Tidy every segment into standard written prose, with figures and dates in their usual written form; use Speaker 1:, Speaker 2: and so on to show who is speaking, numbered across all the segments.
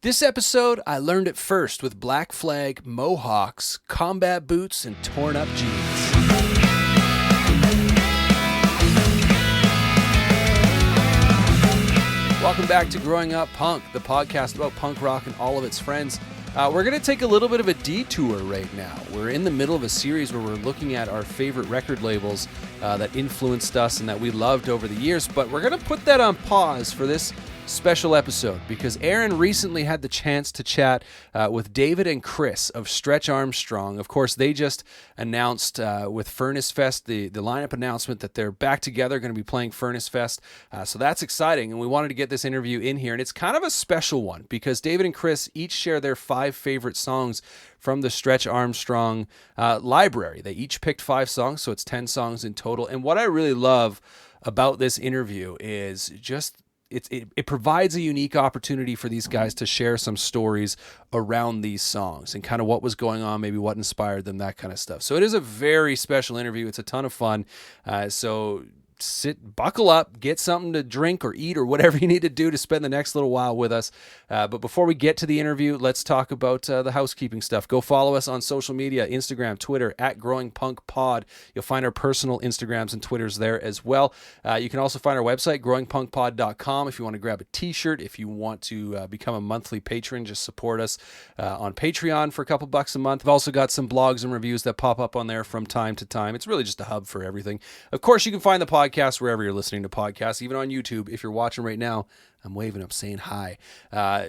Speaker 1: This episode, I learned it first with Black Flag, mohawks, combat boots, and torn up jeans. Welcome back to Growing Up Punk, the podcast about punk rock and all of its friends. We're going to take a little bit of a detour right now. We're in the middle of a series where we're looking at our favorite record labels that influenced us and that we loved over the years, but we're going to put that on pause for this special episode because Aaron recently had the chance to chat with David and Chris of Stretch Armstrong. Of course, they just announced with Furnace Fest, the lineup announcement that they're back together, going to be playing Furnace Fest. So that's exciting, and we wanted to get this interview in here, and it's kind of a special one because David and Chris each share their 5 favorite songs from the Stretch Armstrong library. They each picked 5 songs, so it's 10 songs in total. And what I really love about this interview is just it provides a unique opportunity for these guys to share some stories around these songs and kind of what was going on, maybe what inspired them, that kind of stuff. So it is a very special interview. It's a ton of fun. So buckle up, get something to drink or eat or whatever you need to do to spend the next little while with us. But before we get to the interview, let's talk about the housekeeping stuff. Go follow us on social media, Instagram, Twitter, at Growing Punk Pod. You'll find our personal Instagrams and Twitters there as well. You can also find our website, growingpunkpod.com, if you want to grab a t-shirt, if you want to become a monthly patron, just support us on Patreon for a couple bucks a month. I've also got some blogs and reviews that pop up on there from time to time. It's really just a hub for everything. Of course, you can find the podcast wherever you're listening to podcasts, even on YouTube. If you're watching right now, I'm waving up saying hi.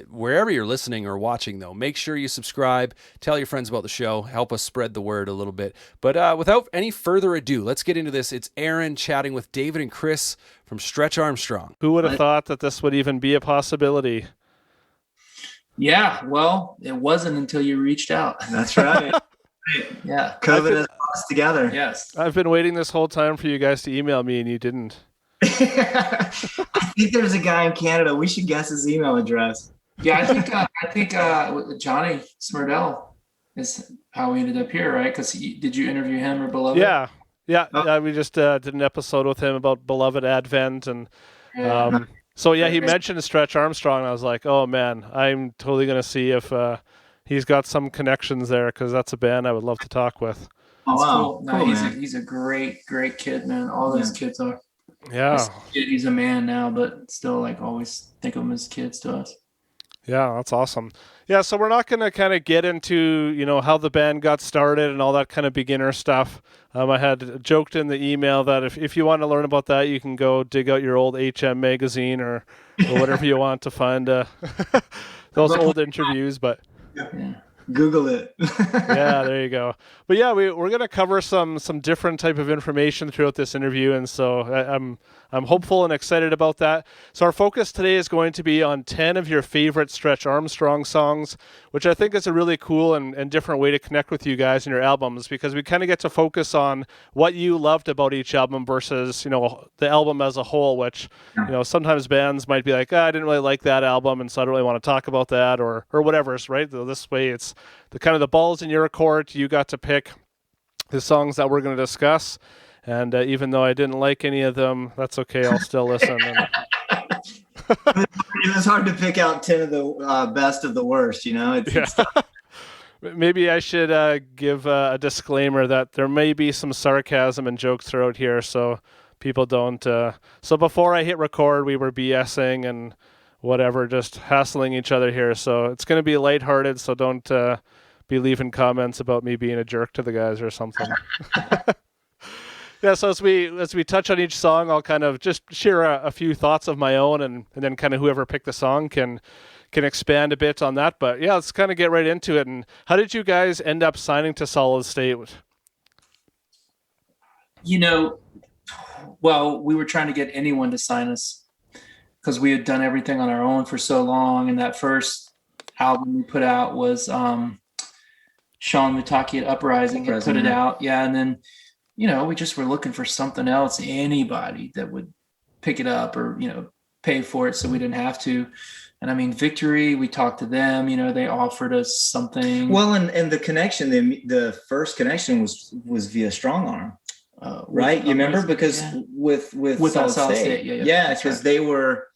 Speaker 1: Wherever you're listening or watching, though, make sure you subscribe, tell your friends about the show, help us spread the word a little bit. But without any further ado, let's get into this. It's Aaron chatting with David and Chris from Stretch Armstrong.
Speaker 2: Who would have thought that this would even be a possibility?
Speaker 3: Yeah, well, it wasn't until you reached out.
Speaker 4: That's right.
Speaker 3: Yeah.
Speaker 4: COVID has brought us together.
Speaker 3: Yes.
Speaker 2: I've been waiting this whole time for you guys to email me, and you didn't.
Speaker 4: I think there's a guy in Canada. We should guess his email address.
Speaker 3: Yeah, I think Johnny Smurdell is how we ended up here, right? Because did you interview him or Beloved?
Speaker 2: Yeah. We just did an episode with him about Beloved Advent, and so yeah, he mentioned Stretch Armstrong, and I was like, oh man, I'm totally gonna see if he's got some connections there, because that's a band I would love to talk with.
Speaker 4: Oh, wow.
Speaker 3: Cool. No, he's a great kid, man. All those kids are.
Speaker 2: Yeah.
Speaker 3: He's a man now, but still, like, always think of him as kids to us.
Speaker 2: Yeah, that's awesome. Yeah, so we're not going to kind of get into, how the band got started and all that kind of beginner stuff. I had joked in the email that if you want to learn about that, you can go dig out your old HM magazine or whatever you want to find those old interviews, but...
Speaker 3: Yeah.
Speaker 4: Google it.
Speaker 2: Yeah, there you go. But yeah, we're going to cover some different type of information throughout this interview, and so I'm hopeful and excited about that. So our focus today is going to be on 10 of your favorite Stretch Armstrong songs, which I think is a really cool and different way to connect with you guys in your albums, because we kind of get to focus on what you loved about each album versus, the album as a whole, which, sometimes bands might be like, I didn't really like that album, and so I don't really want to talk about that or whatever, right? This way it's the kind of the ball's in your court. You got to pick the songs that we're going to discuss. And even though I didn't like any of them, that's okay. I'll still listen.
Speaker 4: It was hard to pick out 10 of the best of the worst, It's
Speaker 2: Maybe I should give a disclaimer that there may be some sarcasm and jokes throughout here, so people don't. So before I hit record, we were BSing and whatever, just hassling each other here. So it's going to be lighthearted, so don't be leaving comments about me being a jerk to the guys or something. Yeah, so as we touch on each song, I'll kind of just share a few thoughts of my own, and then kind of whoever picked the song can expand a bit on that. But yeah, let's kind of get right into it. And how did you guys end up signing to Solid State?
Speaker 3: Well, we were trying to get anyone to sign us because we had done everything on our own for so long. And that first album we put out was Sean Mutaki at Uprising had put it out. Yeah, and then we just were looking for something else, anybody that would pick it up or, pay for it so we didn't have to. And I mean, Victory, we talked to them, they offered us something.
Speaker 4: Well, and the connection, the first connection was via Strong Arm, right? You remember? Because with Solid State.
Speaker 3: Yeah,
Speaker 4: because they were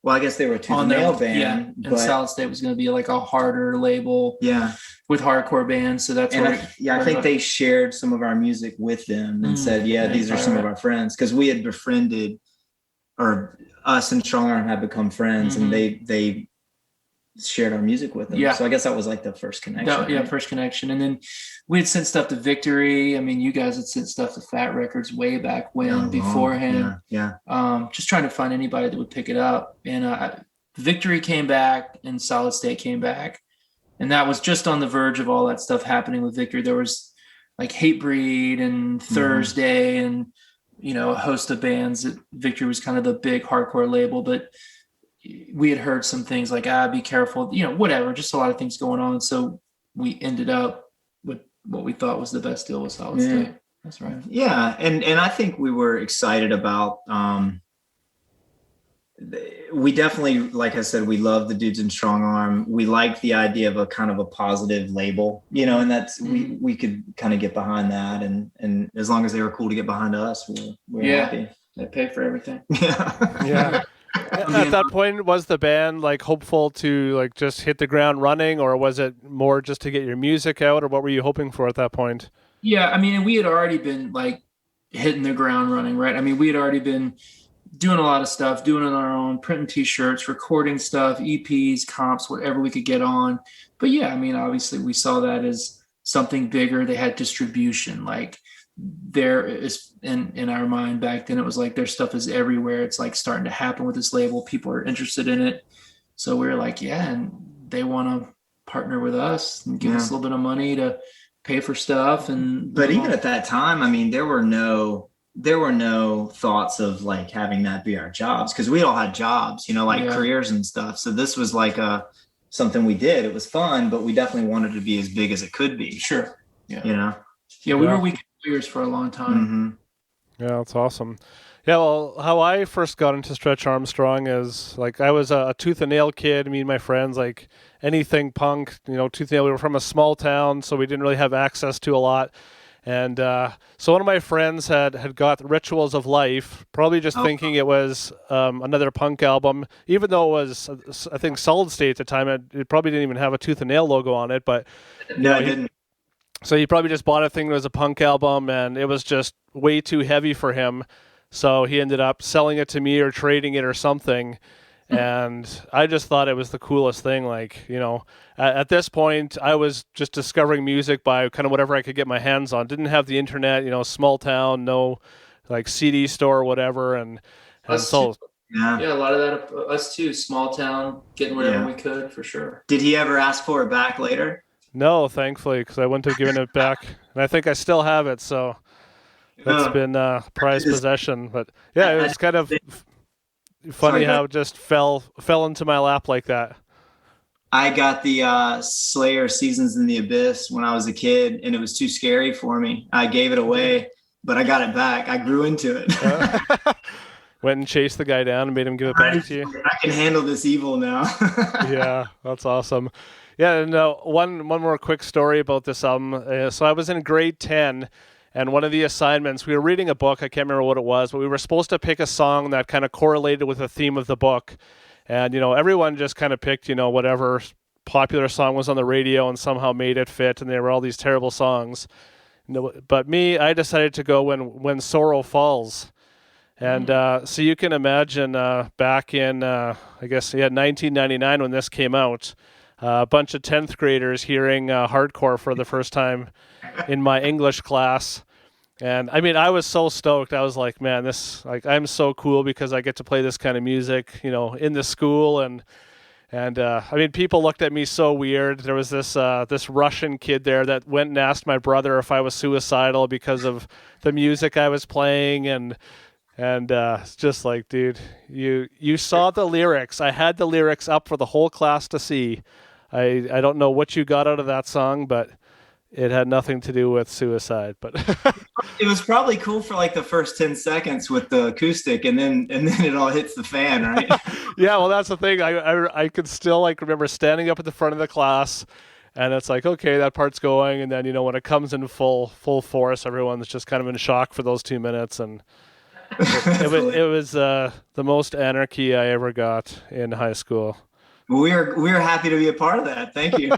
Speaker 4: Well, I guess they were Tooth
Speaker 3: on
Speaker 4: and
Speaker 3: their
Speaker 4: Nail band,
Speaker 3: and
Speaker 4: but
Speaker 3: Solid State was going to be like a harder label
Speaker 4: yeah,
Speaker 3: with hardcore bands. So that's
Speaker 4: and
Speaker 3: where
Speaker 4: I think they shared some of our music with them and said, yeah, these are some of our friends, because we had befriended, or us and Strong Arm had become friends, and they shared our music with them.
Speaker 3: Yeah.
Speaker 4: So I guess that was like the first connection.
Speaker 3: First connection. And then we had sent stuff to Victory. I mean, you guys had sent stuff to Fat Records way back when, beforehand.
Speaker 4: Yeah.
Speaker 3: Just trying to find anybody that would pick it up. And Victory came back and Solid State came back. And that was just on the verge of all that stuff happening with Victory. There was like Hatebreed and Thursday and, you know, a host of bands. Victory was kind of the big hardcore label, but we had heard some things like, be careful, you know, whatever, just a lot of things going on. So we ended up with what we thought was the best deal with Solid State. That's right.
Speaker 4: Yeah. And I think we were excited about, we definitely, like I said, we love the dudes in Strong Arm. We like the idea of a kind of a positive label, you know, and that's, we could kind of get behind that. And as long as they were cool to get behind us, we're happy.
Speaker 3: They pay for everything.
Speaker 2: Yeah. At that point, was the band like hopeful to like just hit the ground running, or was it more just to get your music out, or what were you hoping for at that point?
Speaker 3: Yeah, I mean, we had already been like hitting the ground running, right? I mean, we had already been doing a lot of stuff, doing it on our own, printing t-shirts, recording stuff, EPs, comps, whatever we could get on. But yeah, I mean, obviously we saw that as something bigger. They had distribution, like there is in our mind back then, it was like their stuff is everywhere. It's like starting to happen with this label. People are interested in it. So we were like, yeah, and they want to partner with us and give us a little bit of money to pay for stuff. But
Speaker 4: even at that time, I mean, there were no thoughts of like having that be our jobs, because we all had jobs, you know, like careers and stuff. So this was like something we did. It was fun, but we definitely wanted to be as big as it could be.
Speaker 3: Sure. Yeah.
Speaker 4: You know?
Speaker 3: Yeah, we were weekend players for a long time.
Speaker 2: Yeah, that's awesome. Yeah, well, how I first got into Stretch Armstrong is like I was a Tooth and Nail kid. Me and my friends, like anything punk, you know, Tooth and Nail. We were from a small town, so we didn't really have access to a lot. And so one of my friends had got Rituals of Life, probably just thinking it was another punk album, even though it was, I think, Solid State at the time. It probably didn't even have a Tooth and Nail logo on it, but
Speaker 4: no, it didn't.
Speaker 2: So he probably just bought a thing that was a punk album, and it was just way too heavy for him. So he ended up selling it to me or trading it or something. And I just thought it was the coolest thing. Like, you know, at this point, I was just discovering music by kind of whatever I could get my hands on. Didn't have the internet, you know, small town, no like CD store or whatever. And so,
Speaker 3: yeah, a lot of that, us too, small town, getting whatever we could, for sure.
Speaker 4: Did he ever ask for it back later?
Speaker 2: No, thankfully, because I wouldn't have given it back. And I think I still have it. So that's been prized possession. But yeah, it was kind of funny how it just fell into my lap like that.
Speaker 4: I got the Slayer Seasons in the Abyss when I was a kid, and it was too scary for me. I gave it away, but I got it back. I grew into it.
Speaker 2: Went and chased the guy down and made him give it back to you.
Speaker 4: I can handle this evil now.
Speaker 2: Yeah, that's awesome. Yeah, and one more quick story about this album. So I was in grade 10, and one of the assignments, we were reading a book. I can't remember what it was, but we were supposed to pick a song that kind of correlated with the theme of the book. And, you know, everyone just kind of picked, you know, whatever popular song was on the radio and somehow made it fit, and there were all these terrible songs. But me, I decided to go When Sorrow Falls. And so you can imagine back in, 1999 when this came out, a bunch of 10th graders hearing hardcore for the first time in my English class. And I mean, I was so stoked. I was like, man, I'm so cool because I get to play this kind of music, you know, in the school. And I mean, people looked at me so weird. There was this Russian kid there that went and asked my brother if I was suicidal because of the music I was playing. And it's just like, dude, you saw the lyrics. I had the lyrics up for the whole class to see. I don't know what you got out of that song, but it had nothing to do with suicide. But
Speaker 4: it was probably cool for like the first 10 seconds with the acoustic, and then it all hits the fan, right?
Speaker 2: Yeah, well, that's the thing. I could still like remember standing up at the front of the class, and it's like, okay, that part's going, and then, you know, when it comes in full force, everyone's just kind of in shock for those 2 minutes. And It was the most anarchy I ever got in high school.
Speaker 4: We're happy to be a part of that. Thank you.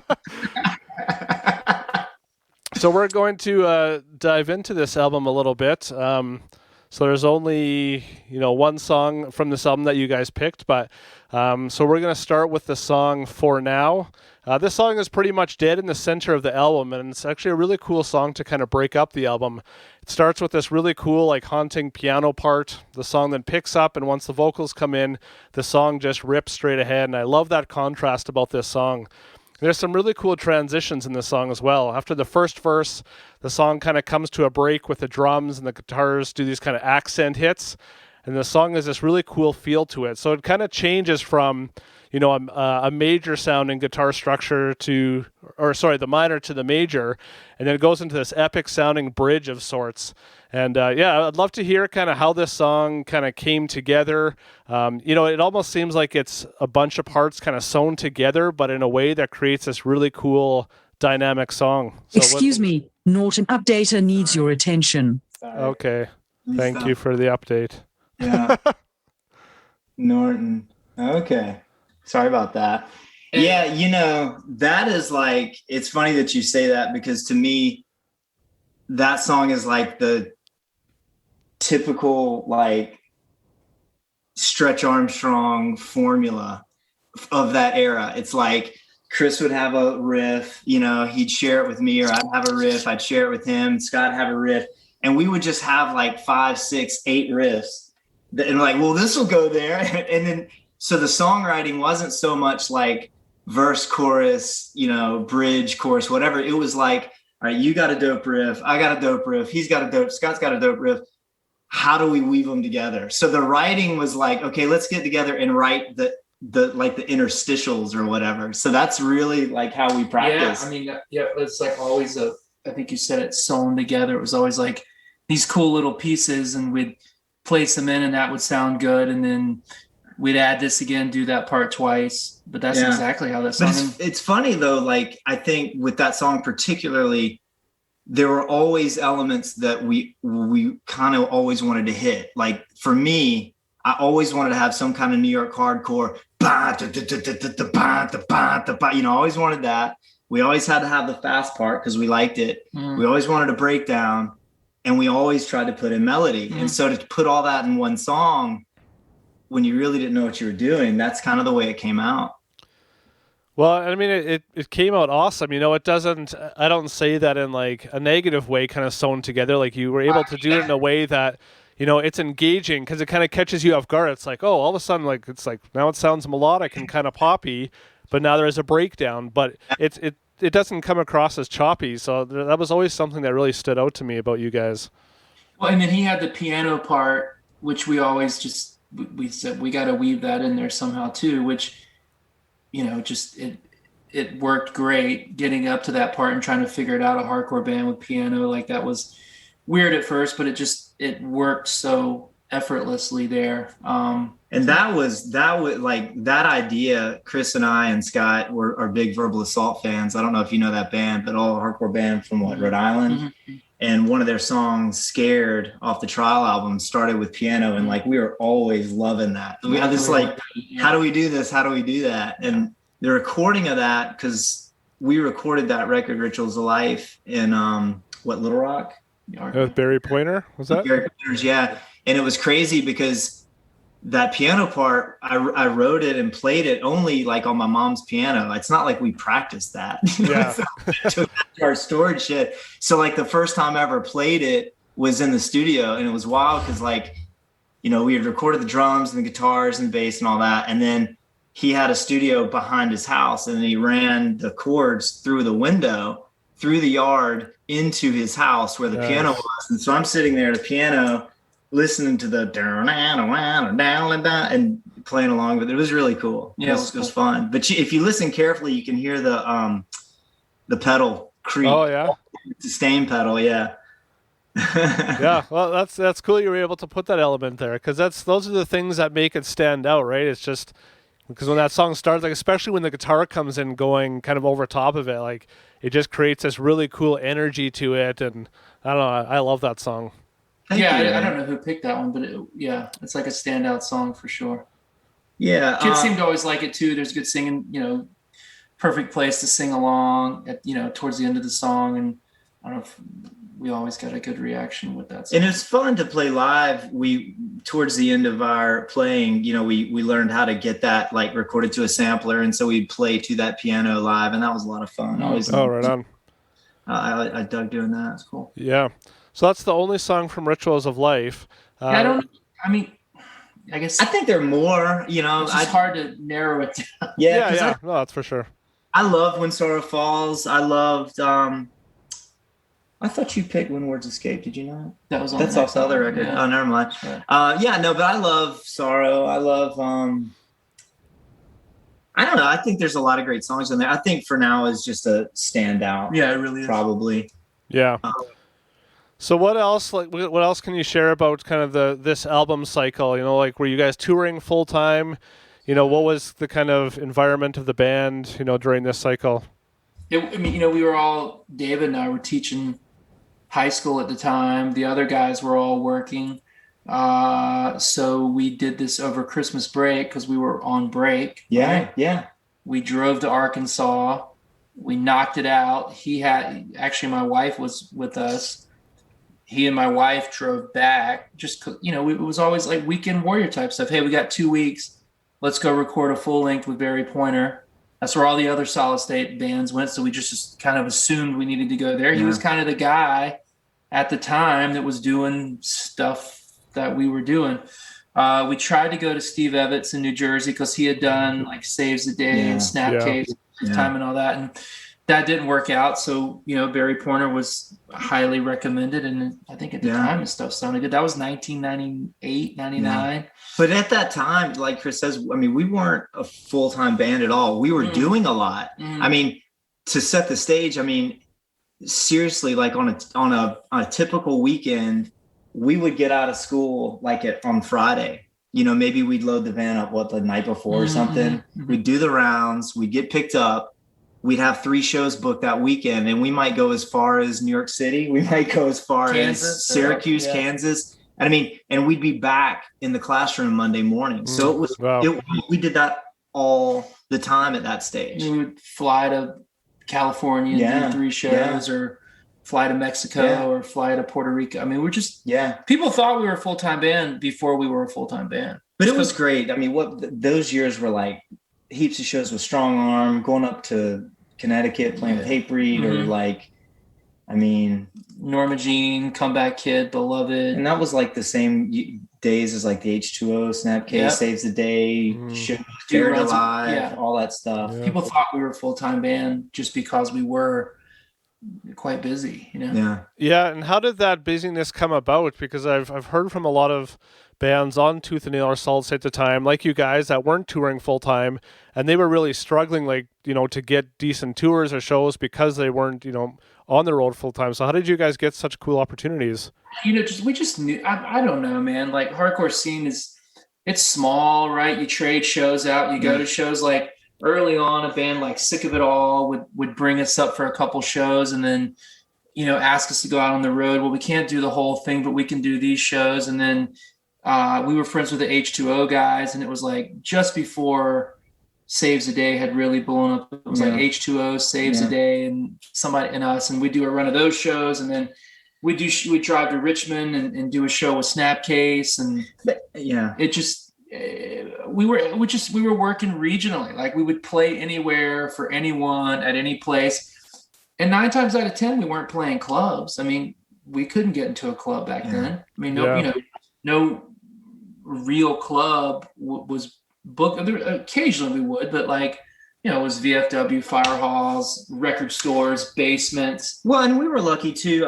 Speaker 2: So we're going to dive into this album a little bit. So there's only one song from this album that you guys picked, but so we're going to start with the song For Now. This song is pretty much dead in the center of the album, and it's actually a really cool song to kind of break up the album. It starts with this really cool, like, haunting piano part. The song then picks up, and once the vocals come in, the song just rips straight ahead, and I love that contrast about this song. There's some really cool transitions in this song as well. After the first verse, the song kind of comes to a break with the drums and the guitars do these kind of accent hits, and the song has this really cool feel to it. So it kind of changes from a major sounding guitar structure the minor to the major, and then it goes into this epic sounding bridge of sorts. And I'd love to hear kind of how this song kind of came together. It almost seems like it's a bunch of parts kind of sewn together, but in a way that creates this really cool dynamic song.
Speaker 5: Excuse me, Norton Updater needs your attention.
Speaker 4: Sorry.
Speaker 2: Okay. Thank you for the update.
Speaker 4: Yeah. Norton. Okay. Sorry about that. Yeah, that is like, it's funny that you say that, because to me, that song is like the typical, like, Stretch Armstrong formula of that era. It's like Chris would have a riff, he'd share it with me, or I'd have a riff, I'd share it with him, Scott have a riff, and we would just have like 5, 6, 8 riffs. And like, well, this will go there. And then, so the songwriting wasn't so much like verse, chorus, bridge, chorus, whatever. It was like, all right, you got a dope riff, I got a dope riff, Scott's got a dope riff. How do we weave them together? So the writing was like, okay, let's get together and write the interstitials or whatever. So that's really like how we practice.
Speaker 3: Yeah, I mean, it's like always I think you said it, sewn together. It was always like these cool little pieces, and we'd place them in and that would sound good. And then we'd add this again, do that part twice. But that's exactly how that song.
Speaker 4: It's funny though. Like, I think with that song particularly, there were always elements that we kind of always wanted to hit. Like for me, I always wanted to have some kind of New York hardcore. I always wanted that. We always had to have the fast part because we liked it. We always wanted a breakdown, and we always tried to put in melody. And so to put all that in one song, when you really didn't know what you were doing, that's kind of the way it came out.
Speaker 2: Well, I mean, it came out awesome. It doesn't, I don't say that in like a negative way, kind of sewn together. Like, you were able to do it in a way that, it's engaging, because it kind of catches you off guard. It's like, oh, all of a sudden, like, it's like, now it sounds melodic and kind of poppy, but now there's a breakdown, but it doesn't come across as choppy. So that was always something that really stood out to me about you guys.
Speaker 3: Well, and then he had the piano part, which we always we said we got to weave that in there somehow too, which, it worked great getting up to that part and trying to figure it out. A hardcore band with piano, like, that was weird at first, but it worked so effortlessly there.
Speaker 4: And that was like that idea. Chris and I and Scott are big Verbal Assault fans. I don't know if you know that band, but all hardcore band from Rhode Island. Mm-hmm. And one of their songs, Scared, off the Trial album, started with piano. And like, we were always loving that. We had this like, how do we do this? How do we do that? And the recording of that, because we recorded that record, Rituals of Life, in Little Rock?
Speaker 2: With Barry Pointer, was that?
Speaker 4: Barry Pointer's, yeah. And it was crazy because that piano part, I wrote it and played it only like on my mom's piano. It's not like we practiced that.
Speaker 2: Yeah.
Speaker 4: Took our storage shit. So like the first time I ever played it was in the studio, and it was wild because like, we had recorded the drums and the guitars and the bass and all that. And then he had a studio behind his house, and he ran the chords through the window, through the yard into his house where the piano was. And so I'm sitting there at the piano, listening to the and playing along with it. It was really cool. Yeah, it was fun. But if you listen carefully, you can hear the pedal creak.
Speaker 2: Oh yeah,
Speaker 4: sustain pedal. Yeah.
Speaker 2: Yeah. Well, that's cool. You were able to put that element there, because those are the things that make it stand out, right? It's just because when that song starts, like, especially when the guitar comes in going kind of over top of it, like, it just creates this really cool energy to it. And I don't know, I love that song.
Speaker 4: Thank you,
Speaker 3: I
Speaker 4: man.
Speaker 3: don't know who picked that one, but it's like a standout song for sure.
Speaker 4: Yeah.
Speaker 3: Kids seem to always like it too. There's good singing, perfect place to sing along at, towards the end of the song. And I don't know if we always got a good reaction with that song.
Speaker 4: And it's fun to play live. Towards the end of our playing, we learned how to get that like recorded to a sampler. And so we'd play to that piano live, and that was a lot of fun.
Speaker 2: Right on.
Speaker 4: I dug doing that. It's cool.
Speaker 2: Yeah. So that's the only song from Rituals of Life.
Speaker 3: I guess
Speaker 4: I think there are more,
Speaker 3: it's just hard to narrow it down.
Speaker 2: Yeah. No, that's for sure.
Speaker 4: I loved When Sorrow Falls. I loved, I thought you picked When Words Escape. Did you not?
Speaker 3: That's
Speaker 4: off the other record.
Speaker 3: Yeah.
Speaker 4: Oh, never mind.
Speaker 3: Right.
Speaker 4: But I love Sorrow. I love, I don't know. I think there's a lot of great songs in there. I think For Now is just a standout.
Speaker 3: Yeah, it really is.
Speaker 4: Probably.
Speaker 2: Yeah. So what else can you share about kind of this album cycle? Like, were you guys touring full time? What was the kind of environment of the band, during this cycle?
Speaker 3: We were all, David and I were teaching high school at the time. The other guys were all working. So we did this over Christmas break because we were on break.
Speaker 4: Yeah,
Speaker 3: right?
Speaker 4: yeah.
Speaker 3: We drove to Arkansas. We knocked it out. My wife was with us. He and my wife drove back. Just, it was always like weekend warrior type stuff. Hey, we got 2 weeks. Let's go record a full length with Barry Pointer. That's where all the other Solid State bands went. So we just kind of assumed we needed to go there. He was kind of the guy at the time that was doing stuff that we were doing. We tried to go to Steve Evans in New Jersey because he had done like Saves the Day and Snapcase time and all that. And that didn't work out. So, Barry Pointer was highly recommended. And I think at the time his stuff sounded good. That was 1998, 99.
Speaker 4: Yeah. But at that time, like Chris says, we weren't a full-time band at all. We were doing a lot. To set the stage, seriously, like on a typical weekend, we would get out of school on Friday. Maybe we'd load the van up the night before or something. Mm-hmm. We'd do the rounds. We'd get picked up. We'd have 3 shows booked that weekend, and we might go as far as New York City. We might go as far as Syracuse, Kansas. And we'd be back in the classroom Monday morning. So it was, we did that all the time at that stage.
Speaker 3: We would fly to California and do 3 shows or fly to Mexico or fly to Puerto Rico. We're just, people thought we were a full-time band before we were a full-time band.
Speaker 4: But it was great. Those years were like heaps of shows with Strong Arm, going up to Connecticut, playing with Hatebreed or
Speaker 3: Norma Jean, Comeback Kid, Beloved.
Speaker 4: And that was like the same days as like the H2O, Snapcase, Saves the Day, shows, Buried Alive, all that stuff.
Speaker 3: Yeah. People thought we were a full-time band just because we were quite busy,
Speaker 2: Yeah, and how did that busyness come about? Because I've heard from a lot of bands on Tooth and Nail or Solid State at the time, like you guys, that weren't touring full-time, and they were really struggling, to get decent tours or shows because they weren't, on the road full-time. So how did you guys get such cool opportunities?
Speaker 3: We just knew, I don't know, man. Like, hardcore scene it's small, right? You trade shows out, you go to shows. Like early on, a band like Sick of It All would bring us up for a couple shows and then, ask us to go out on the road. Well, we can't do the whole thing, but we can do these shows. And then we were friends with the H2O guys, and it was like just before Saves the Day had really blown up. It was like H2O, Saves the Day, and somebody and us, and we do a run of those shows, and then we drive to Richmond and do a show with Snapcase, and it just we were working regionally. Like, we would play anywhere for anyone at any place, and 9 times out of 10 we weren't playing clubs. We couldn't get into a club back then. No real club was booked. Occasionally we would, but it was VFW, fire halls, record stores, basements.
Speaker 4: Well, and we were lucky too.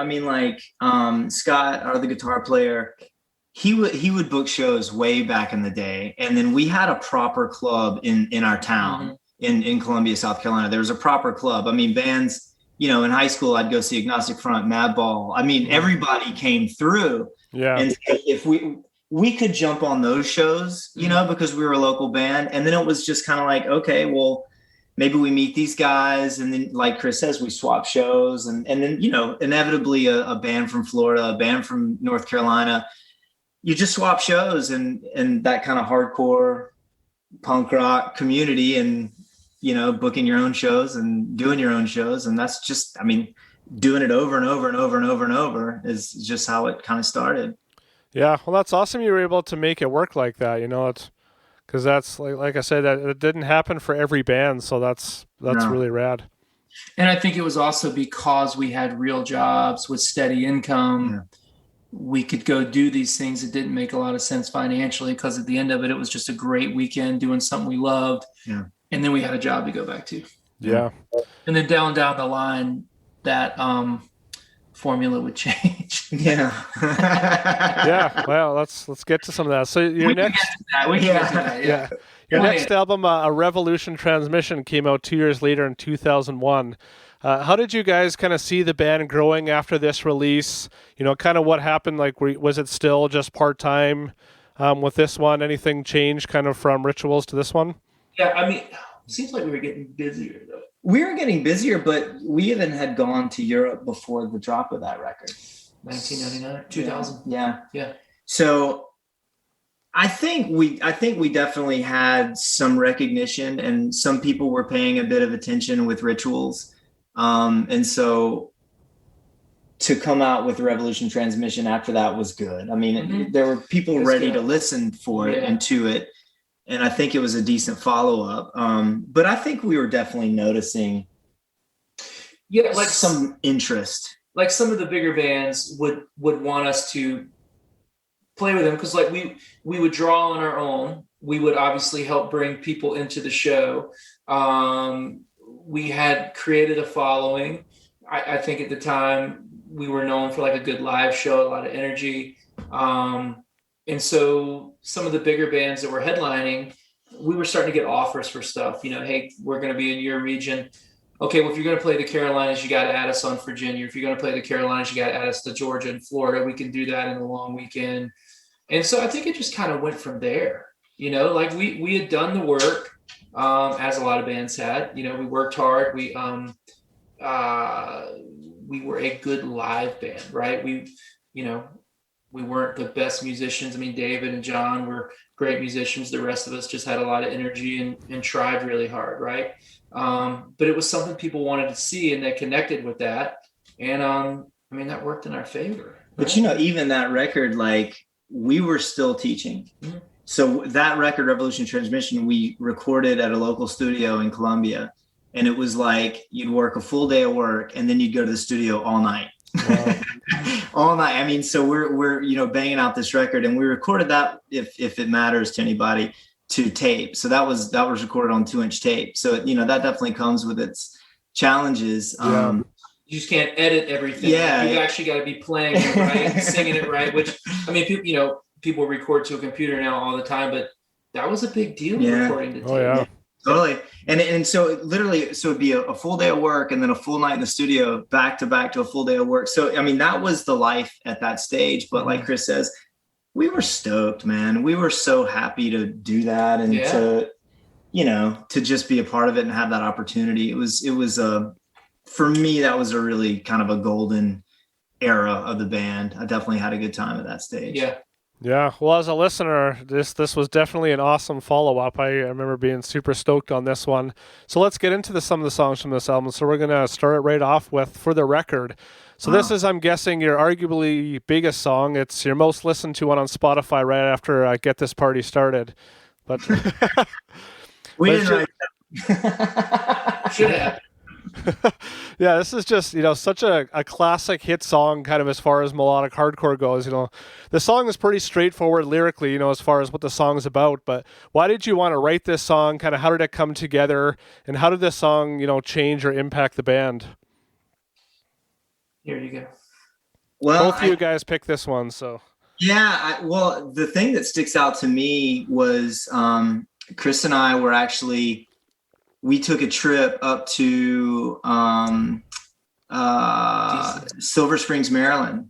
Speaker 4: Scott, our the guitar player, he would book shows way back in the day, and then we had a proper club in our town in Columbia, South Carolina. There was a proper club. Bands. In high school, I'd go see Agnostic Front, Madball. Everybody came through. Yeah. And if we could jump on those shows, because we were a local band. And then it was just kind of like, okay, well, maybe we meet these guys, and then, like Chris says, we swap shows, and then, you know, inevitably a band from Florida, a band from North Carolina, you just swap shows, and that kind of hardcore punk rock community, and, you know, booking your own shows and doing your own shows. And that's just, I mean, doing it over and over and over and over and over is just how it kind of started.
Speaker 2: Yeah. Well, that's awesome. You were able to make it work like that. You know, it's because that's like I said, that it didn't happen for every band. So that's really rad.
Speaker 3: And I think it was also because we had real jobs with steady income. Yeah. We could go do these things that didn't make a lot of sense financially, because at the end of it, it was just a great weekend doing something we loved. Yeah. And then we had a job to go back to.
Speaker 2: Yeah.
Speaker 3: And then down the line, that formula would change.
Speaker 4: Yeah.
Speaker 2: Yeah. Well, let's get to some of that. So your next, your next album, A Revolution Transmission, came out 2 years later in 2001. How did you guys kind of see the band growing after this release? You know, kind of what happened? Like, was it still just part-time with this one? Anything changed kind of from Rituals to this one?
Speaker 3: Yeah, I mean, it seems like we were getting busier, though.
Speaker 4: We were getting busier, but we even had gone to Europe before the drop of that record.
Speaker 3: 1999, 2000.
Speaker 4: Yeah. So I think we definitely had some recognition, and some people were paying a bit of attention with Rituals. And so to come out with Revolution Transmission after that was good. I mean, there were people ready to listen for it and to it. And I think it was a decent follow-up. But I think we were definitely noticing like some interest.
Speaker 3: Like some of the bigger bands would want us to play with them, because like we would draw on our own. We would obviously help bring people into the show. We had created a following. I think at the time we were known for like a good live show, a lot of energy. And so some of the bigger bands that were headlining, we were starting to get offers for stuff. You know, hey, we're going to be in your region. Okay, well, if you're going to play the Carolinas, you got to add us on Virginia. If you're going to play the Carolinas, you got to add us to Georgia and Florida. We can do that in the long weekend. And so I think it just kind of went from there. You know, like we had done the work, as a lot of bands had. You know, we worked hard. We were a good live band, right? We weren't the best musicians. I mean, David and John were great musicians. The rest of us just had a lot of energy and tried really hard, right? But it was something people wanted to see, and they connected with that. And I mean, that worked in our favor. Right?
Speaker 4: But, you know, even that record, like, we were still teaching. Mm-hmm. So that record, Revolution Transmission, we recorded at a local studio in Columbia. And it was like you'd work a full day of work, and then you'd go to the studio all night. Wow. All night. I mean, so we're you know, banging out this record, and we recorded that, if it matters to anybody, to tape. So that was recorded on 2-inch tape. So, you know, that definitely comes with its challenges.
Speaker 3: You just can't edit everything.
Speaker 4: Yeah,
Speaker 3: you actually got to be playing it right, singing it right. Which, I mean, people record to a computer now all the time, but that was a big deal. Recording to tape.
Speaker 2: Oh yeah.
Speaker 4: Totally. And so it'd be a full day of work, and then a full night in the studio, back to back to a full day of work. So, I mean, that was the life at that stage. But like Chris says, we were stoked, man. We were so happy to do that, and to just be a part of it and have that opportunity. It was for me, that was a really kind of a golden era of the band. I definitely had a good time at that stage.
Speaker 3: Yeah.
Speaker 2: Yeah, well, as a listener, this was definitely an awesome follow-up. I remember being super stoked on this one. So let's get into some of the songs from this album. So we're going to start it right off with For the Record. So This is, I'm guessing, your arguably biggest song. It's your most listened to one on Spotify right after Get This Party Started. But
Speaker 4: we didn't write that.
Speaker 3: Should have.
Speaker 2: Yeah, this is just, such a classic hit song, kind of as far as melodic hardcore goes. The song is pretty straightforward lyrically, as far as what the song is about. But why did you want to write this song? Kind of how did it come together? And how did this song, change or impact the band?
Speaker 3: Here you go.
Speaker 4: Well,
Speaker 2: both of you guys picked this one, so.
Speaker 4: Yeah, well, the thing that sticks out to me was Chris and I were actually... We took a trip up to Silver Springs, Maryland,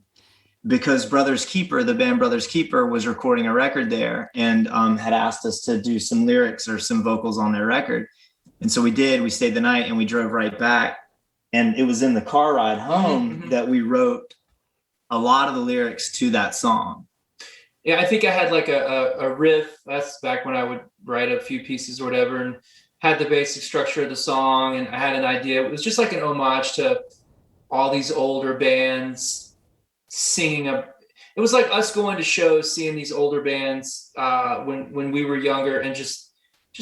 Speaker 4: because Brothers Keeper, the band Brothers Keeper, was recording a record there, and had asked us to do some lyrics or some vocals on their record. And so we stayed the night and we drove right back. And it was in the car ride home that we wrote a lot of the lyrics to that song.
Speaker 3: Yeah, I think I had like a riff. That's back when I would write a few pieces or whatever, and had the basic structure of the song. And I had an idea. It was just like an homage to all these older bands singing. It was like us going to shows, seeing these older bands when we were younger, and just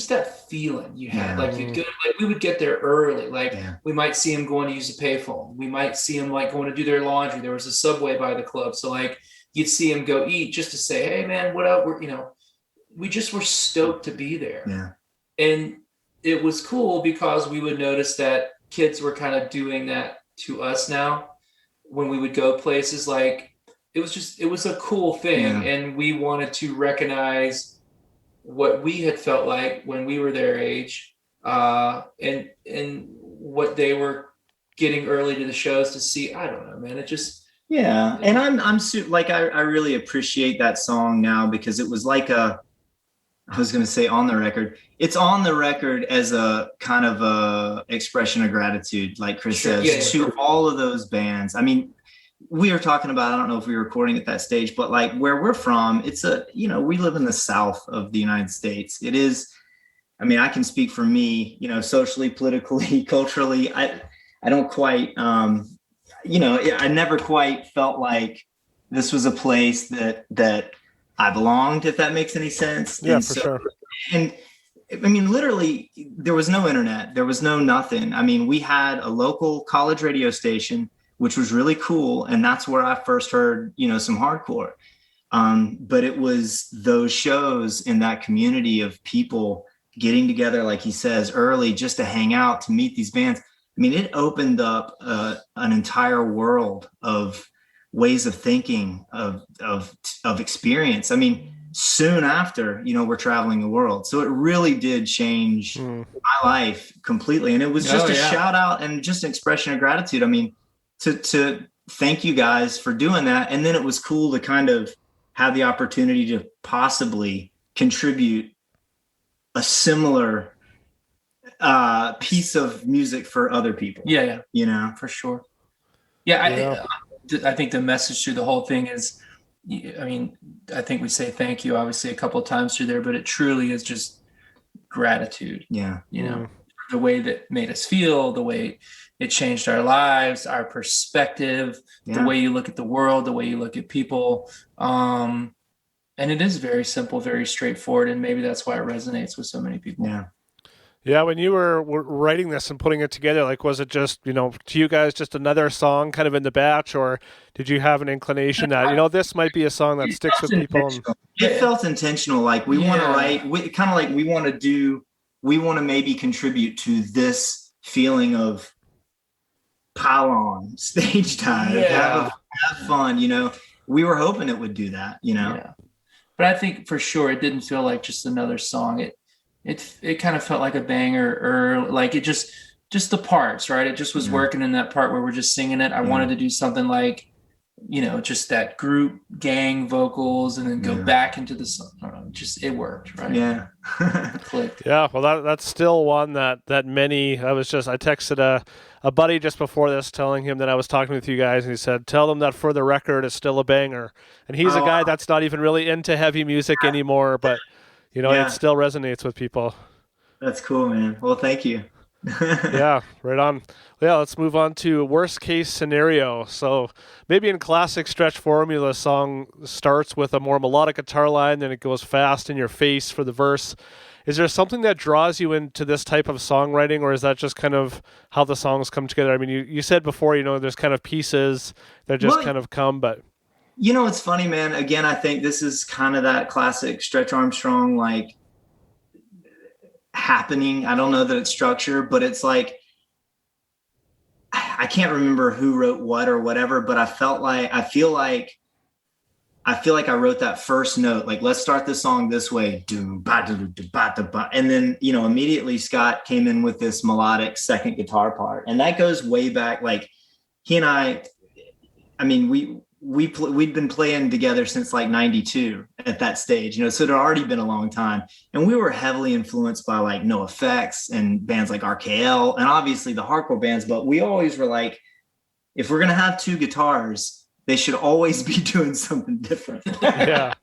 Speaker 3: that feeling you had. Like we would get there early. Like we might see them going to use a payphone. We might see them like going to do their laundry. There was a Subway by the club, so like you'd see them go eat just to say, "Hey man, what up?" We just were stoked to be there.
Speaker 4: Yeah,
Speaker 3: and it was cool because we would notice that kids were kind of doing that to us now when we would go places. Like it was a cool thing, and we wanted to recognize what we had felt like when we were their age, and what they were getting early to the shows to see. I don't know, man. It just
Speaker 4: and I really appreciate that song now, because it was like I was going to say on the record. It's on the record as a kind of a expression of gratitude, like Chris says, to all of those bands. I mean, we were talking about, I don't know if we were recording at that stage, but like where we're from, it's we live in the South of the United States. It is, I mean, I can speak for me, socially, politically, culturally, I don't quite, I never quite felt like this was a place that I belonged, if that makes any sense.
Speaker 2: Yeah, for sure.
Speaker 4: And I mean, literally, there was no internet. There was no nothing. I mean, we had a local college radio station, which was really cool. And that's where I first heard, some hardcore. But it was those shows in that community of people getting together, like he says, early, just to hang out, to meet these bands. I mean, it opened up an entire world of ways of thinking, of experience. I mean, soon after, we're traveling the world. So it really did change my life completely. And it was just a shout out and just an expression of gratitude. I mean, to thank you guys for doing that. And then it was cool to kind of have the opportunity to possibly contribute a similar piece of music for other people.
Speaker 3: Yeah, for sure. I think the message through the whole thing is, I mean, I think we say thank you obviously a couple of times through there, but it truly is just gratitude. The way that made us feel, the way it changed our lives, our perspective, the way you look at the world, the way you look at people. And it is very simple, very straightforward. And maybe that's why it resonates with so many people.
Speaker 2: Yeah, when you were writing this and putting it together, like, was it just, to you guys, just another song kind of in the batch, or did you have an inclination that, this might be a song that sticks with people?
Speaker 4: It felt intentional. Like we want to write, we want to maybe contribute to this feeling of pile on, stage time, have fun, we were hoping it would do that,
Speaker 3: But I think for sure it didn't feel like just another song. It kind of felt like a banger, or like it just the parts, right? It just was working in that part where we're just singing it. I wanted to do something like, just that group gang vocals, and then go back into the song. I don't know, it worked, right?
Speaker 4: Yeah.
Speaker 3: Clicked.
Speaker 2: Yeah, well, that's still one that many. I texted a buddy just before this, telling him that I was talking with you guys, and he said, "Tell them that For the Record is still a banger." And he's a guy that's not even really into heavy music anymore, but it still resonates with people.
Speaker 4: That's cool, man. Well, thank you.
Speaker 2: Yeah, right on. Yeah, let's move on to worst case scenario. So maybe in classic Stretch formula, a song starts with a more melodic guitar line, then it goes fast in your face for the verse. Is there something that draws you into this type of songwriting, or is that just kind of how the songs come together? I mean, you said before, there's kind of pieces that just kind of come, but...
Speaker 4: It's funny, man. Again, I think this is kind of that classic Stretch Armstrong, like, happening. I don't know that it's structure, but it's like, I can't remember who wrote what or whatever, but I feel like I wrote that first note, like, let's start the song this way. And then, immediately Scott came in with this melodic second guitar part. And that goes way back. Like, he and I mean, we'd been playing together since like 92 at that stage, so it had already been a long time. And we were heavily influenced by like No Effects and bands like RKL and obviously the hardcore bands. But we always were like, if we're going to have two guitars, they should always be doing something different.
Speaker 2: Yeah.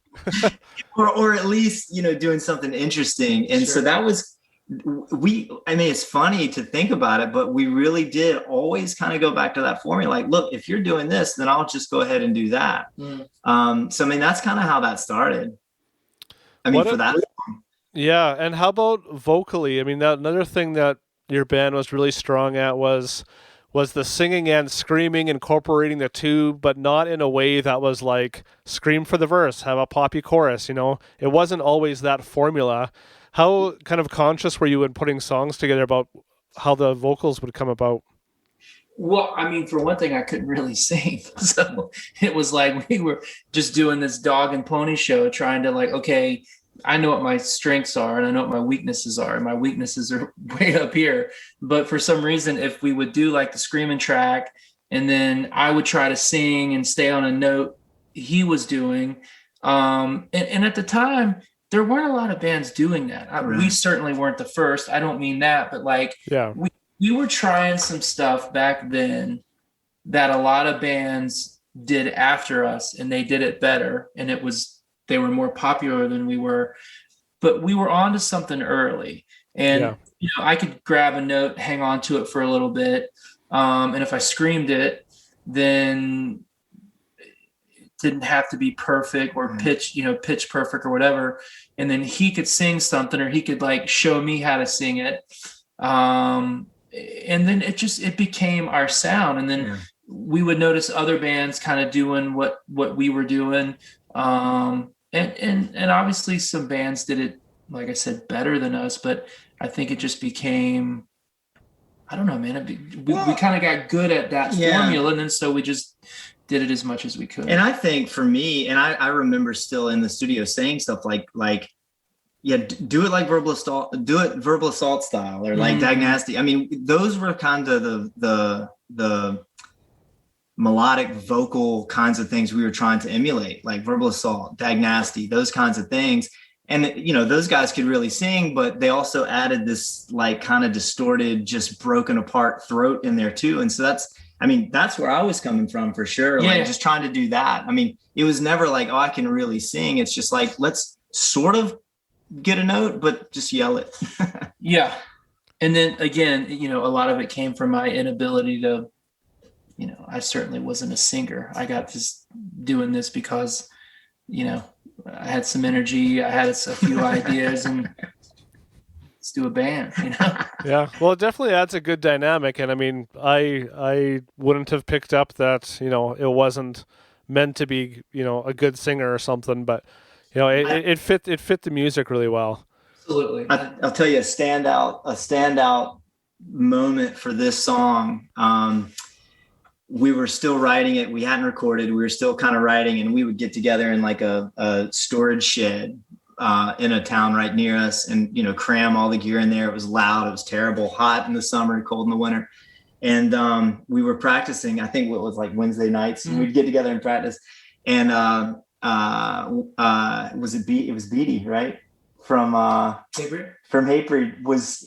Speaker 4: or at least, doing something interesting. And so that was, it's funny to think about it, but we really did always kind of go back to that formula. Like, look, if you're doing this, then I'll just go ahead and do that. That's kind of how that started. For that.
Speaker 2: Yeah. And how about vocally? Another thing that your band was really strong at was the singing and screaming, incorporating the two, but not in a way that was like scream for the verse, have a poppy chorus. It wasn't always that formula. How kind of conscious were you in putting songs together about how the vocals would come about?
Speaker 3: Well, for one thing, I couldn't really sing. So it was like we were just doing this dog and pony show, trying to like, okay, I know what my strengths are and I know what my weaknesses are. And my weaknesses are way up here. But for some reason, if we would do like the screaming track and then I would try to sing and stay on a note he was doing. And at the time, there weren't a lot of bands doing that.
Speaker 4: Right.
Speaker 3: We certainly weren't the first. I don't mean that, but like we were trying some stuff back then that a lot of bands did after us, and they did it better. And they were more popular than we were, but we were onto something early. And I could grab a note, hang on to it for a little bit, and if I screamed it, then didn't have to be perfect or pitch perfect or whatever. And then he could sing something, or he could like show me how to sing it. And then it became our sound. And then we would notice other bands kind of doing what we were doing. And obviously some bands did it, like I said, better than us, but I think it just became, I don't know, man. We kind of got good at that formula. And then so we just did it as much as we could.
Speaker 4: And I think for me, and I remember still in the studio saying stuff like, do it like verbal assault style, or like Dag Nasty. Those were kind of the melodic vocal kinds of things we were trying to emulate, like Verbal Assault, Dag Nasty, those kinds of things. And, those guys could really sing, but they also added this like kind of distorted, just broken apart throat in there too. And so that's where I was coming from for sure. Like just trying to do that. It was never like, oh, I can really sing. It's just like, let's sort of get a note, but just yell it.
Speaker 3: Yeah. And then again, a lot of it came from my inability to, I certainly wasn't a singer. I got just doing this because, I had some energy. I had a few ideas, and let's do a band,
Speaker 2: Yeah. Well, it definitely adds a good dynamic. And I wouldn't have picked up that, it wasn't meant to be, a good singer or something, but it fit the music really well.
Speaker 3: Absolutely.
Speaker 4: I'll tell you a standout moment for this song. We were still writing it. We hadn't recorded. We were still kind of writing, and we would get together in like a storage shed in a town right near us, and cram all the gear in there. It was loud. It was terrible. Hot in the summer, cold in the winter. And we were practicing. I think it was like Wednesday nights. We'd get together and practice. And was it Beatty, right? From Hatebreed.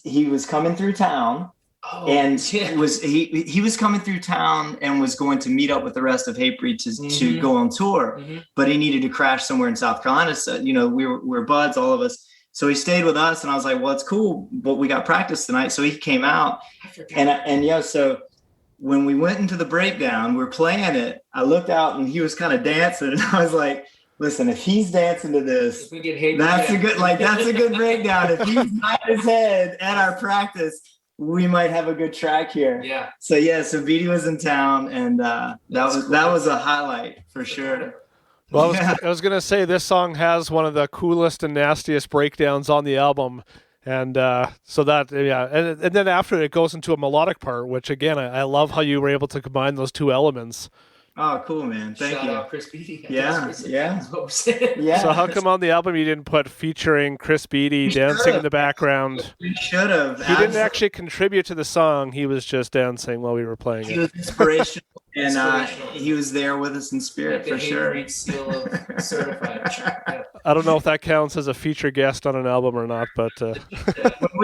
Speaker 4: He was coming through town.
Speaker 3: Oh,
Speaker 4: and he was coming through town and was going to meet up with the rest of Hatebreed to go on tour, but he needed to crash somewhere in South Carolina. So, we were buds, all of us. So he stayed with us, and I was like, well, it's cool, but we got practice tonight. So he came out, so when we went into the breakdown, we're playing it. I looked out and he was kind of dancing, and I was like, listen, if he's dancing to this, that's a good breakdown. If he's nodding his head at our practice, we might have a good track here.
Speaker 3: Yeah.
Speaker 4: So Beatty was in town, and that was a highlight for sure.
Speaker 2: Well, I was going to say this song has one of the coolest and nastiest breakdowns on the album. And so that, and then after it goes into a melodic part, which again, I love how you were able to combine those two elements.
Speaker 4: Oh, cool, man. Thank you.
Speaker 3: Shout out Chris Beatty.
Speaker 4: Yeah.
Speaker 3: That's what we're saying.
Speaker 4: Yeah.
Speaker 2: So how come on the album you didn't put featuring Chris Beatty dancing in the background?
Speaker 4: We should have.
Speaker 2: He didn't actually contribute to the song. He was just dancing while we were playing it.
Speaker 4: He was inspirational. And
Speaker 3: Inspirational.
Speaker 4: he was there with us in spirit,
Speaker 3: Like
Speaker 4: for
Speaker 3: the
Speaker 4: sure.
Speaker 3: Reed seal of certified. Yeah.
Speaker 2: I don't know if that counts as a feature guest on an album or not, but
Speaker 4: When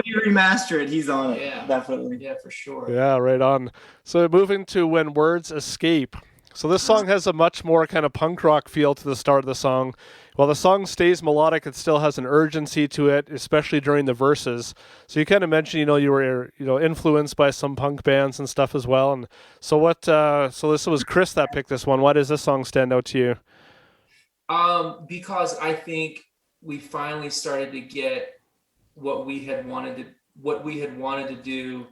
Speaker 4: we remaster it, he's on it.
Speaker 3: Yeah.
Speaker 4: Definitely.
Speaker 3: Yeah, for sure.
Speaker 2: yeah, right on. So moving to When Words Escape. So this song has a much more kind of punk rock feel to the start of the song. While the song stays melodic, it still has an urgency to it, especially during the verses. So you kind of mentioned, you were, influenced by some punk bands and stuff as well. And so so this was Chris that picked this one. Why does this song stand out to you?
Speaker 3: Because I think we finally started to get what we had wanted to do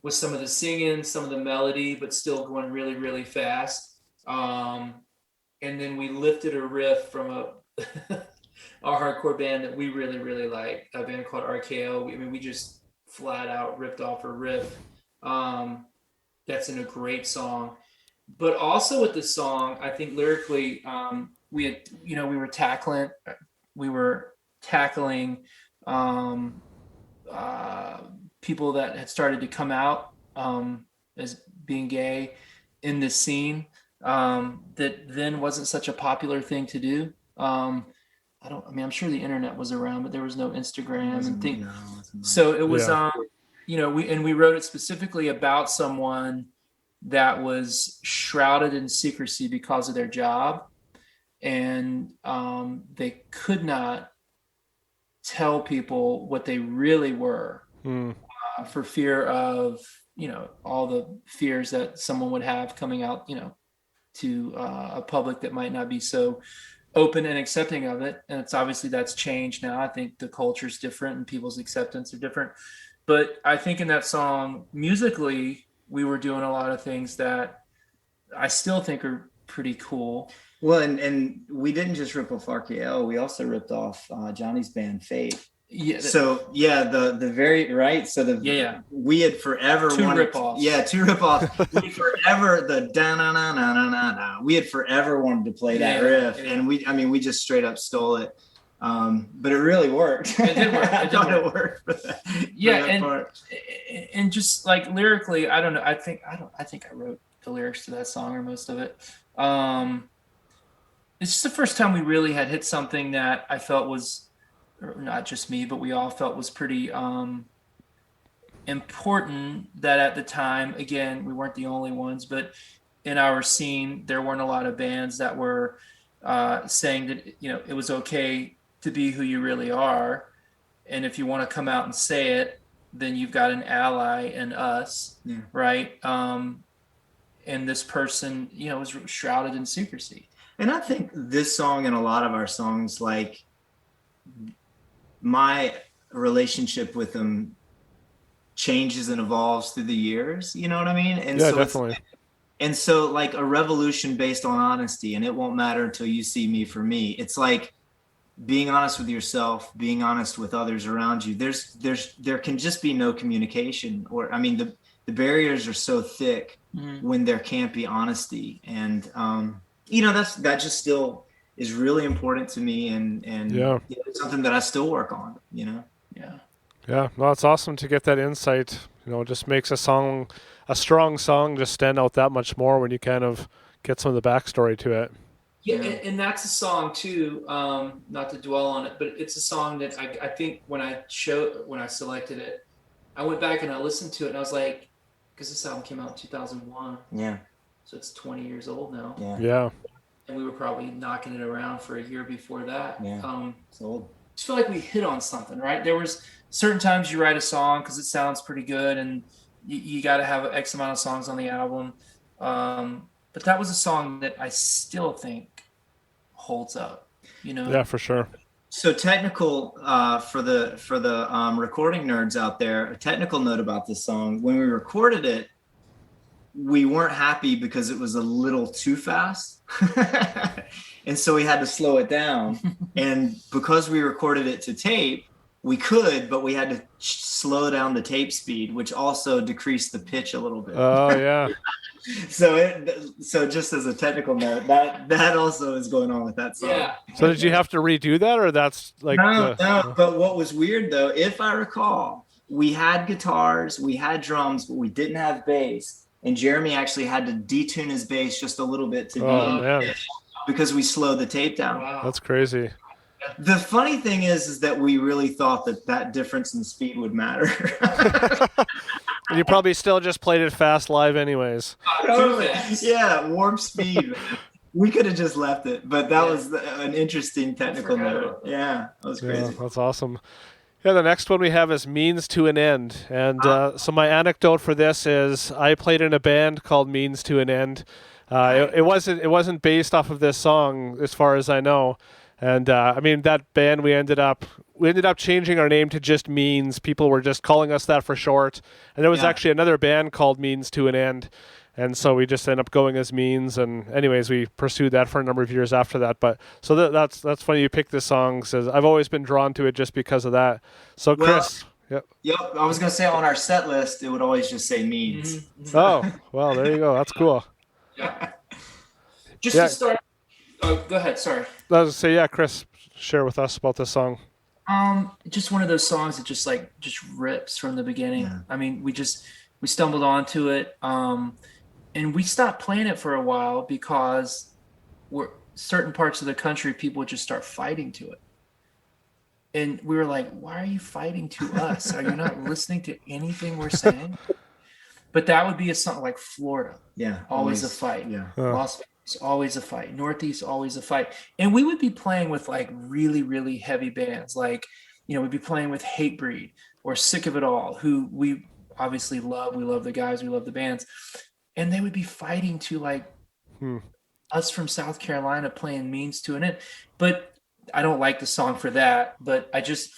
Speaker 3: with some of the singing, some of the melody, but still going really, really fast. And then we lifted a riff from a hardcore band that we really, really like, a band called RKO. We just flat out ripped off a riff that's in a great song. But also with the song, I think lyrically, we were tackling people that had started to come out as being gay in this scene, that then wasn't such a popular thing to do. I'm sure the internet was around, but there was no Instagram and things. So it was, we wrote it specifically about someone that was shrouded in secrecy because of their job. And they could not tell people what they really were for fear of, all the fears that someone would have coming out, to a public that might not be so open and accepting of it. And it's obviously that's changed now. I think the culture's different and people's acceptance are different. But I think in that song, musically, we were doing a lot of things that I still think are pretty cool.
Speaker 4: Well, and we didn't just rip off RKO. We also ripped off Johnny's band Fate.
Speaker 3: Yeah.
Speaker 4: So the very right. So we had forever
Speaker 3: two
Speaker 4: wanted
Speaker 3: rip-offs.
Speaker 4: Two rip-offs. We forever the da na na na na na na. We had forever wanted to play that riff, and we just straight up stole it. But it really worked.
Speaker 3: It did work.
Speaker 4: I thought it worked for that.
Speaker 3: And just like lyrically, I don't know. I think I wrote the lyrics to that song or most of it. It's just the first time we really had hit something that I felt was, or not just me, but we all felt was pretty important. That at the time, again, we weren't the only ones, but in our scene, there weren't a lot of bands that were saying that it was okay to be who you really are, and if you want to come out and say it, then you've got an ally in us, right? And this person, was shrouded in secrecy.
Speaker 4: And I think this song and a lot of our songs, like my relationship with them changes and evolves through the years. You know what I mean? And
Speaker 2: yeah, so definitely.
Speaker 4: And so like a revolution based on honesty, and it won't matter until you see me for me. It's like being honest with yourself, being honest with others around you. There can just be no communication, or the barriers are so thick when there can't be honesty. And that just still is really important to me, and it's something that I still work on,
Speaker 2: Yeah, no, it's awesome to get that insight. It just makes a strong song just stand out that much more when you kind of get some of the backstory to it.
Speaker 3: Yeah, and that's a song too, not to dwell on it, but it's a song that I think when I selected it, I went back and I listened to it and I was like, because this album came out in 2001.
Speaker 4: Yeah.
Speaker 3: So it's 20 years old now.
Speaker 2: Yeah.
Speaker 3: And we were probably knocking it around for a year before that.
Speaker 4: Yeah. It's old.
Speaker 3: I just feel like we hit on something, right? There was certain times you write a song because it sounds pretty good and you got to have X amount of songs on the album. But that was a song that I still think holds up,
Speaker 2: Yeah, for sure.
Speaker 4: So technical, for the recording nerds out there, a technical note about this song. When we recorded it, we weren't happy because it was a little too fast. And so we had to slow it down. And because we recorded it to tape, we could, but we had to slow down the tape speed, which also decreased the pitch a little bit.
Speaker 2: Oh, yeah.
Speaker 4: So just as a technical note, that also is going on with that song.
Speaker 3: Yeah.
Speaker 2: So did you have to redo that, or that's like
Speaker 4: no? But what was weird though, if I recall, we had guitars, we had drums, but we didn't have bass. and Jeremy actually had to detune his bass just a little bit to
Speaker 2: man,
Speaker 4: because we slowed the tape down.
Speaker 3: Wow.
Speaker 2: that's crazy.
Speaker 4: The funny thing is that we really thought that difference in speed would matter.
Speaker 2: And you probably still just played it fast live anyways.
Speaker 4: Totally. Yeah, warp speed. We could have just left it, but that was an interesting technical note. Yeah, that was crazy.
Speaker 2: Yeah, that's awesome. Yeah, the next one we have is Means to an End. And so my anecdote for this is I played in a band called Means to an End. It wasn't based off of this song as far as I know. And I mean, that band, we ended up changing our name to just Means. People were just calling us that for short. And there was actually another band called Means to an End. And so we just ended up going as Means. And anyways, we pursued that for a number of years after that. But so that's funny you picked this song, because I've always been drawn to it just because of that. So Chris.
Speaker 4: Yep. I was going to say on our set list, it would always just say Means.
Speaker 3: Mm-hmm.
Speaker 2: Oh, well, there you go. That's cool.
Speaker 3: Yeah. Just to start. Oh, go ahead. Sorry.
Speaker 2: I was going to say, Chris, share with us about this song.
Speaker 3: Just one of those songs that just rips from the beginning. Yeah. I mean, we stumbled onto it, and we stopped playing it for a while because certain parts of the country, people would just start fighting to it. And we were like, why are you fighting to us? Are you not listening to anything we're saying? But that would be a song like Florida. Yeah. Always a fight. Yeah. Las Vegas, always a fight. Northeast, always a fight. And we would be playing with like really, really heavy bands. Like, we'd be playing with Hatebreed or Sick of It All, who we obviously love. We love the guys. We love the bands. And they would be fighting to like us from South Carolina playing Means to an End. But I don't like the song for that. But I just,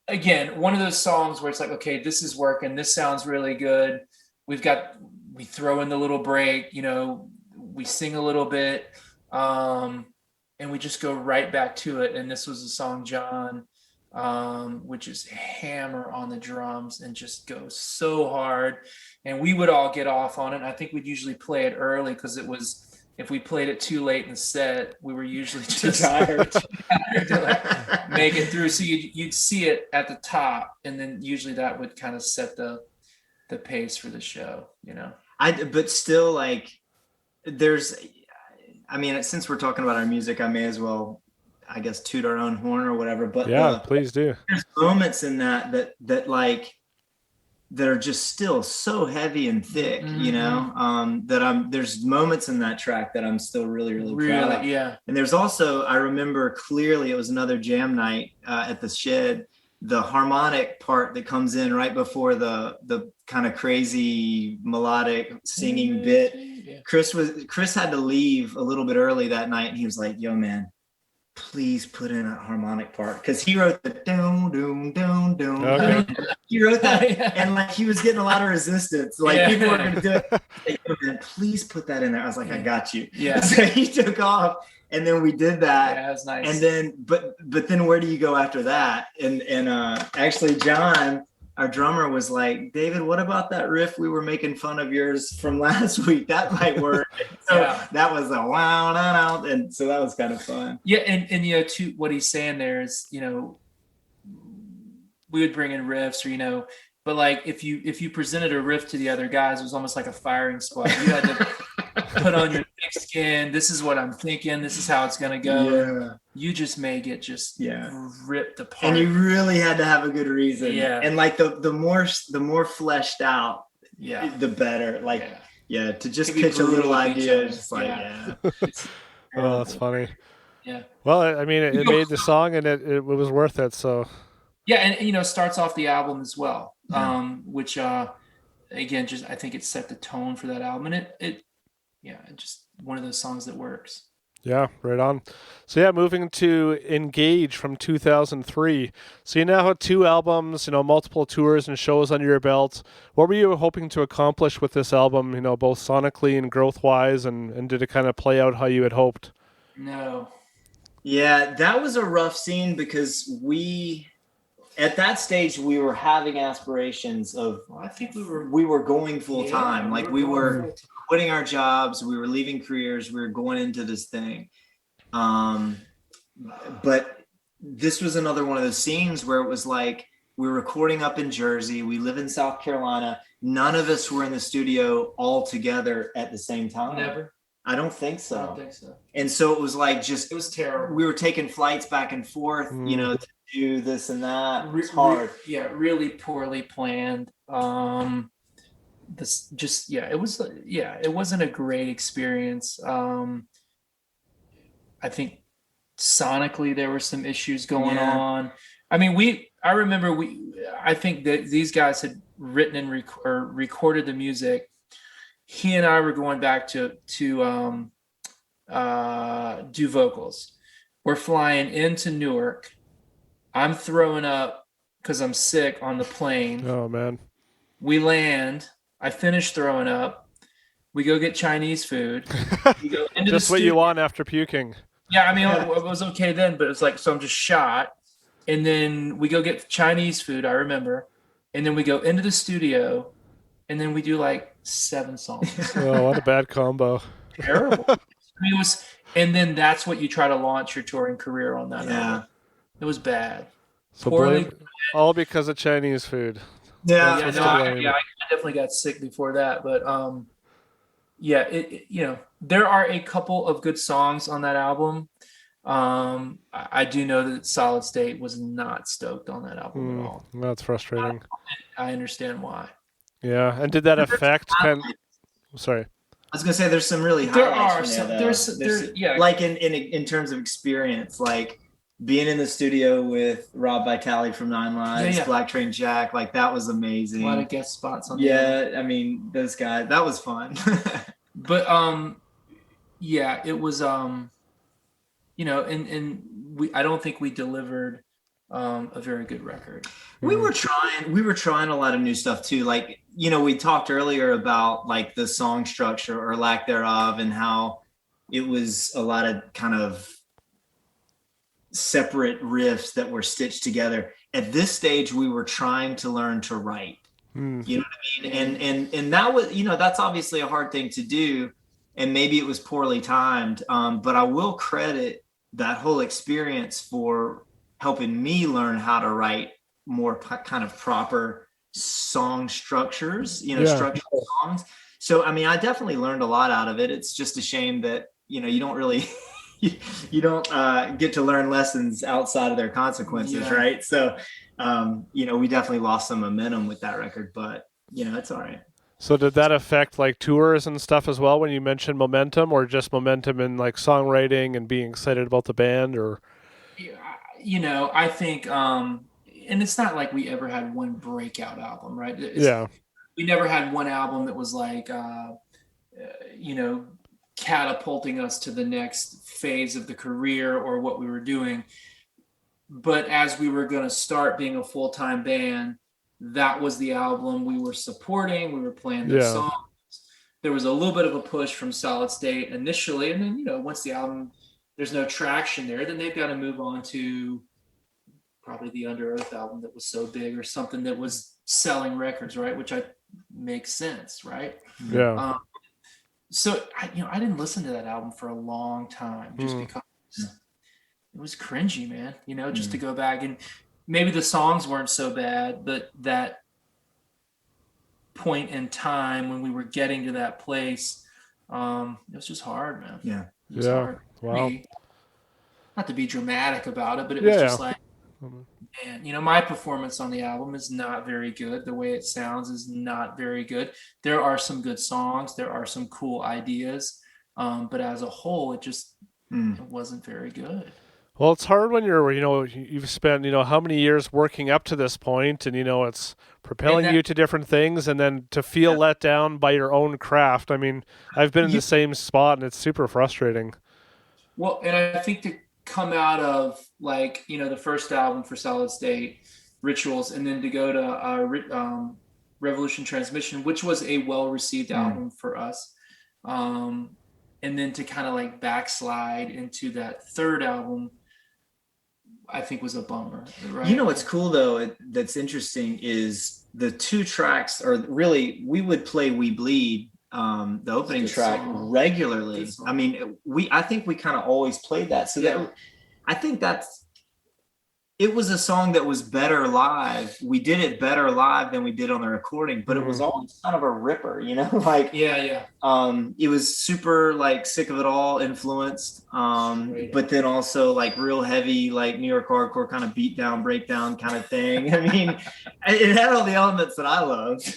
Speaker 3: again, one of those songs where it's like, okay, this is working. This sounds really good. We throw in the little break, we sing a little bit, and we just go right back to it. And this was the song John, which is hammer on the drums and just goes so hard. And we would all get off on it. I think we'd usually play it early because if we played it too late in the set, we were usually just tired to like make it through. So you'd see it at the top, and then usually that would kind of set the pace for the show,
Speaker 4: But still, like, since we're talking about our music, I may as well, I guess, toot our own horn or whatever. But
Speaker 2: please do.
Speaker 4: There's moments in that are just still so heavy and thick, there's moments in that track that I'm still really, really proud of.
Speaker 3: Yeah.
Speaker 4: And there's also, I remember clearly, it was another jam night at the Shed, the harmonic part that comes in right before the kind of crazy melodic singing bit. Yeah. Chris had to leave a little bit early that night, and he was like, yo, man, please put in a harmonic part, because he wrote the doom doom doom doom. Okay. He wrote that, and like he was getting a lot of resistance. Like people were going to do it. Like, oh, man, please put that in there. I was like, I got you. Yeah. So he took off, and then we did that.
Speaker 3: Yeah, that was nice.
Speaker 4: And then, but then where do you go after that? And actually, John, our drummer, was like, David, what about that riff we were making fun of yours from last week? That might work. So that was a wow, and so that was kind of fun.
Speaker 3: Yeah, and too, what he's saying there is, we would bring in riffs, or but like if you presented a riff to the other guys, it was almost like a firing squad. You had to put on your thick skin. This is what I'm thinking. This is how it's gonna go. Yeah. You just make it ripped apart.
Speaker 4: And you really had to have a good reason. Yeah. And like the more fleshed out, the better. Like to just pitch a little idea, just like
Speaker 2: Oh, that's funny.
Speaker 3: Yeah.
Speaker 2: Well, I mean, it made the song, and it was worth it. So.
Speaker 3: Yeah, and starts off the album as well, which again, just I think it set the tone for that album, and it just one of those songs that works.
Speaker 2: Yeah, right on. So moving to Engage from 2003. So you now have 2 albums, multiple tours and shows under your belt. What were you hoping to accomplish with this album, both sonically and growth-wise, and did it kind of play out how you had hoped?
Speaker 3: No.
Speaker 4: Yeah, that was a rough scene because at that stage, we were having aspirations of. Well, I think we were going full time. Like we were quitting our jobs, we were leaving careers, we were going into this thing. But this was another one of those scenes where it was like we were recording up in Jersey. We live in South Carolina, none of us were in the studio all together at the same time.
Speaker 3: Never.
Speaker 4: I don't think so.
Speaker 3: I don't think so.
Speaker 4: And so it was like just
Speaker 3: It was terrible.
Speaker 4: we were taking flights back and forth, to do this and that. It's hard.
Speaker 3: Really poorly planned. It wasn't a great experience. I think sonically there were some issues going on. I mean, I think that these guys had written and recorded the music. He and I were going back to do vocals. We're flying into Newark. I'm throwing up because I'm sick on the plane.
Speaker 2: Oh man.
Speaker 3: We land. I finish throwing up. We go get Chinese food. We go into
Speaker 2: Just what you want after puking.
Speaker 3: Yeah, I mean, it was okay then, but it's like, so I'm just shot. And then we go get Chinese food, I remember. And then we go into the studio, and then we do like 7 songs.
Speaker 2: Oh, what a bad combo.
Speaker 3: Terrible. I mean, and then that's what you try to launch your touring career on that album. It was bad.
Speaker 2: So all because of Chinese food.
Speaker 3: I definitely got sick before that, but there are a couple of good songs on that album. I do know that Solid State was not stoked on that album at all.
Speaker 2: That's frustrating.
Speaker 3: I understand why.
Speaker 2: Yeah, and did that affect Sorry.
Speaker 4: I was gonna say there's some really highlights. There's like in terms of experience, like being in the studio with Rob Vitale from Nine Lives, Black Train Jack, like that was amazing.
Speaker 3: A lot of guest spots on there.
Speaker 4: I mean, those guys, that was fun.
Speaker 3: But it was and I don't think we delivered a very good record.
Speaker 4: We were trying a lot of new stuff too. Like, we talked earlier about like the song structure or lack thereof, and how it was a lot of kind of separate riffs that were stitched together. At this stage, we were trying to learn to write. You know what I mean? And that was, that's obviously a hard thing to do, and maybe it was poorly timed. But I will credit that whole experience for helping me learn how to write more kind of proper song structures, structured songs. So, I mean, I definitely learned a lot out of it. It's just a shame that, you don't really, you don't get to learn lessons outside of their consequences. Right. So, we definitely lost some momentum with that record, but it's all right.
Speaker 2: So did that affect like tours and stuff as well when you mentioned momentum, or just momentum in like songwriting and being excited about the band? Or
Speaker 3: I think and it's not like we ever had one breakout album, right? We never had one album that was like catapulting us to the next phase of the career or what we were doing. But as we were going to start being a full-time band, that was the album we were supporting. We were playing their songs. There was a little bit of a push from Solid State initially. And then, once the album, there's no traction there, then they've got to move on to probably the Under Earth album that was so big, or something that was selling records, right? Which makes sense, right?
Speaker 2: Yeah.
Speaker 3: So, I didn't listen to that album for a long time just because it was cringy, man, just to go back, and maybe the songs weren't so bad, but that point in time when we were getting to that place, it was just hard, man.
Speaker 4: Yeah.
Speaker 3: It was hard.
Speaker 2: Wow.
Speaker 3: Not to be dramatic about it, but it was just like, man, my performance on the album is not very good. The way it sounds is not very good. There are some good songs. There are some cool ideas. But as a whole, it just it wasn't very good.
Speaker 2: Well, it's hard when you've spent, how many years working up to this point, and, it's propelling you to different things, and then to feel let down by your own craft. I mean, I've been in the same spot, and it's super frustrating.
Speaker 3: Well, and I think to come out of like, the first album for Solid State, Rituals, and then to go to Revolution Transmission, which was a well-received album for us. And then to kind of like backslide into that third album, I think was a bummer. Right?
Speaker 4: What's cool though, that's interesting, is the 2 tracks are really, we would play We Bleed, the opening track, regularly. I mean, I think we kind of always played that. So that, I think that's it was a song that was better live. We did it better live than we did on the recording, but it was always kind of a ripper, like it was super like Sick of It All influenced, but then also like real heavy, like New York hardcore kind of beat down, breakdown kind of thing. I mean, it had all the elements that I loved.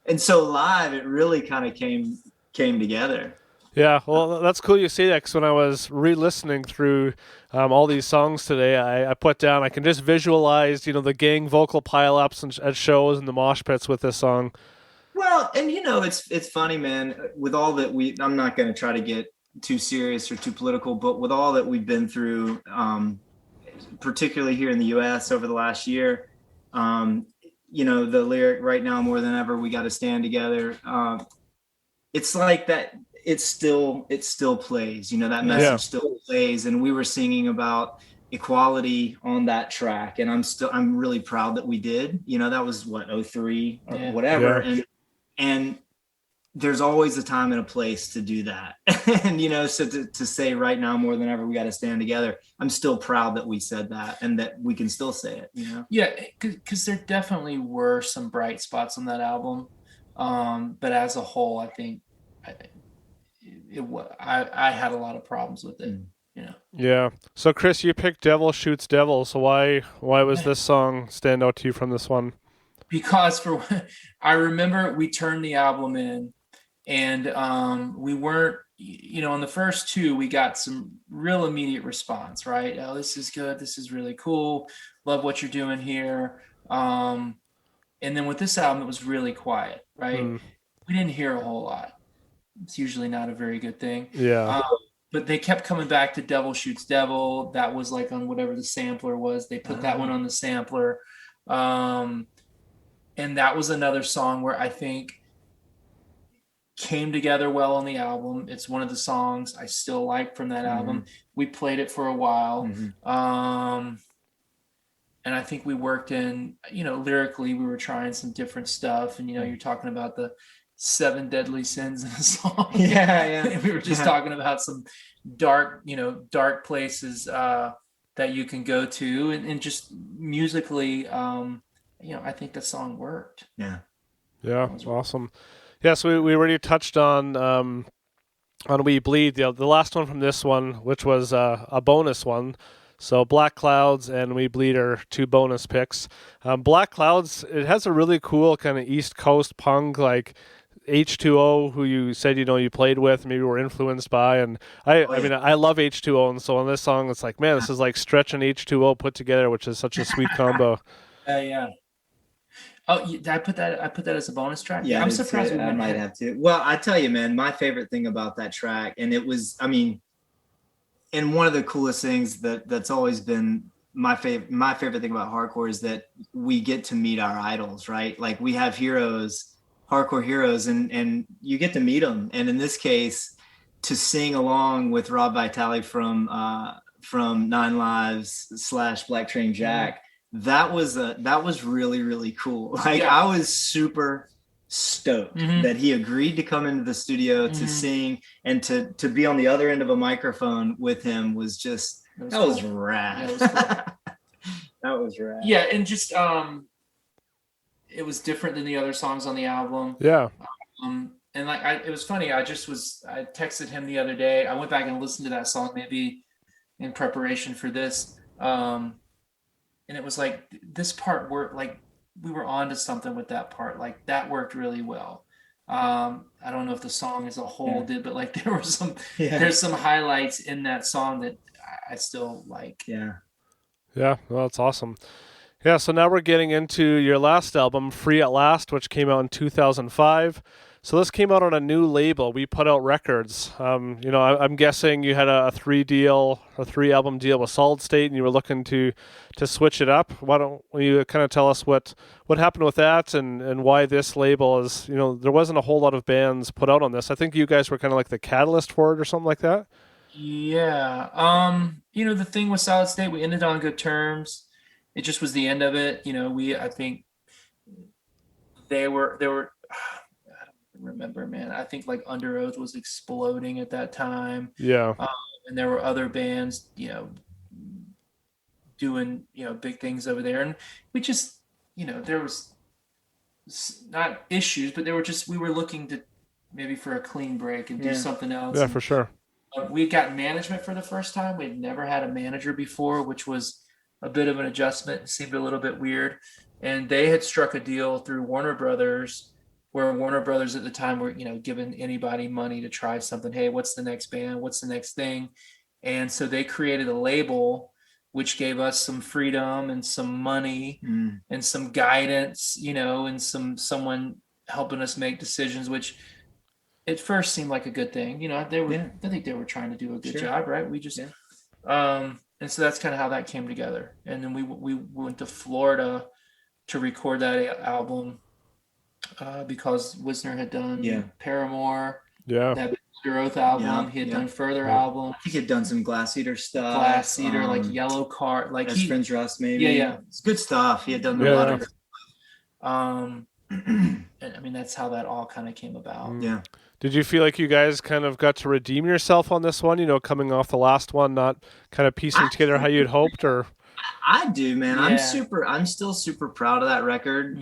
Speaker 4: And so live, it really kind of came together.
Speaker 2: Yeah, well, that's cool you say that, because when I was re-listening through all these songs today, I put down, I can just visualize, the gang vocal pile-ups at shows and the mosh pits with this song.
Speaker 4: Well, and it's funny, man, with all that I'm not going to try to get too serious or too political, but with all that we've been through, particularly here in the US over the last year, the lyric right now more than ever, we got to stand together. It's like that. It still plays, that message still plays. And we were singing about equality on that track. And I'm really proud that we did, that was what, 03 or whatever.
Speaker 2: Yeah.
Speaker 4: And there's always a time and a place to do that. And, so to say right now more than ever, we got to stand together. I'm still proud that we said that and that we can still say it,
Speaker 3: Yeah. Cause there definitely were some bright spots on that album. But as a whole, I think, I had a lot of problems with it,
Speaker 2: Yeah. So Chris, you picked Devil Shoots Devil. So why was this song stand out to you from this one?
Speaker 3: Because I remember we turned the album in, and we weren't, on the first two, we got some real immediate response, right? Oh, this is good. This is really cool. Love what you're doing here. And then with this album, it was really quiet, right? We didn't hear a whole lot. It's usually not a very good thing.
Speaker 2: Yeah.
Speaker 3: But they kept coming back to Devil Shoots Devil. That was like on whatever the sampler was. They put that one on the sampler. And that was another song where I think came together well on the album. It's one of the songs I still like from that album. We played it for a while. And I think we worked in, lyrically, we were trying some different stuff. And, you're talking about the 7 deadly sins in a song.
Speaker 4: Yeah.
Speaker 3: We were just talking about some dark places that you can go to, and just musically, I think the song worked.
Speaker 2: Yeah, awesome. Yeah, so we already touched on We Bleed, the last one from this one, which was a bonus one. So Black Clouds and We Bleed are 2 bonus picks. Black Clouds, it has a really cool kind of East Coast punk, like H2O, who you said you played with, maybe were influenced by, and I mean I love H2O, and so on this song it's like, man, this is like Stretch and H2O put together, which is such a sweet combo.
Speaker 3: Yeah. Oh, did I put that as a bonus track?
Speaker 4: Yeah,
Speaker 3: I'm surprised.
Speaker 4: I might have to. Well, I tell you, man, my favorite thing about that track, and it was, and one of the coolest things that's always been my favorite thing about hardcore is that we get to meet our idols, right? Like we have heroes, hardcore heroes, and you get to meet them. And in this case, to sing along with Rob Vitale from 9 Lives / Black Train Jack, that was really, really cool. Like I was super stoked that he agreed to come into the studio to sing, and to be on the other end of a microphone with him was just that was rad. Yeah, that was rad.
Speaker 3: Yeah, and just it was different than the other songs on the album.
Speaker 2: Yeah.
Speaker 3: And like it was funny. I texted him the other day. I went back and listened to that song maybe in preparation for this. And it was like this part worked, like we were onto something with that part. Like that worked really well. I don't know if the song as a whole did, but like there were there's some highlights in that song that I still like.
Speaker 2: Yeah, well, that's awesome. Yeah, so now we're getting into your last album, Free at Last, which came out in 2005. So this came out on a new label, We Put Out Records. I'm guessing you had a 3-album deal with Solid State, and you were looking to switch it up. Why don't you kind of tell us what happened with that, and why this label is, there wasn't a whole lot of bands put out on this. I think you guys were kind of like the catalyst for it or something like that.
Speaker 3: Yeah. The thing with Solid State, we ended on good terms. It just was the end of it. I think they were, I don't remember, man. I think like Under Oath was exploding at that time.
Speaker 2: Yeah.
Speaker 3: And there were other bands, doing, big things over there. And we just, there was not issues, but we were looking to maybe for a clean break and do something else.
Speaker 2: Yeah,
Speaker 3: and,
Speaker 2: for sure.
Speaker 3: we got management for the first time. We'd never had a manager before, which was a bit of an adjustment. It seemed a little bit weird. And they had struck a deal through Warner Brothers, where Warner Brothers at the time were, giving anybody money to try something. Hey, what's the next band? What's the next thing? And so they created a label, which gave us some freedom and some money and some guidance, and someone helping us make decisions, which at first seemed like a good thing. I think they were trying to do a good job, right? We just, and so that's kind of how that came together. And then we went to Florida to record that album because Wisner had done Paramore, that Under Oath album. He had done Further album.
Speaker 4: I think he had done some Glass Eater stuff.
Speaker 3: Glass Eater, like Yellow Card, like
Speaker 4: Best Friends Rust, maybe.
Speaker 3: Yeah.
Speaker 4: It's good stuff. He had done a lot of.
Speaker 3: And I mean, that's how that all kind of came about.
Speaker 4: Yeah.
Speaker 2: Did you feel like you guys kind of got to redeem yourself on this one, coming off the last one, not kind of piecing together how you'd hoped? Or
Speaker 4: I do, man. I'm still super proud of that record.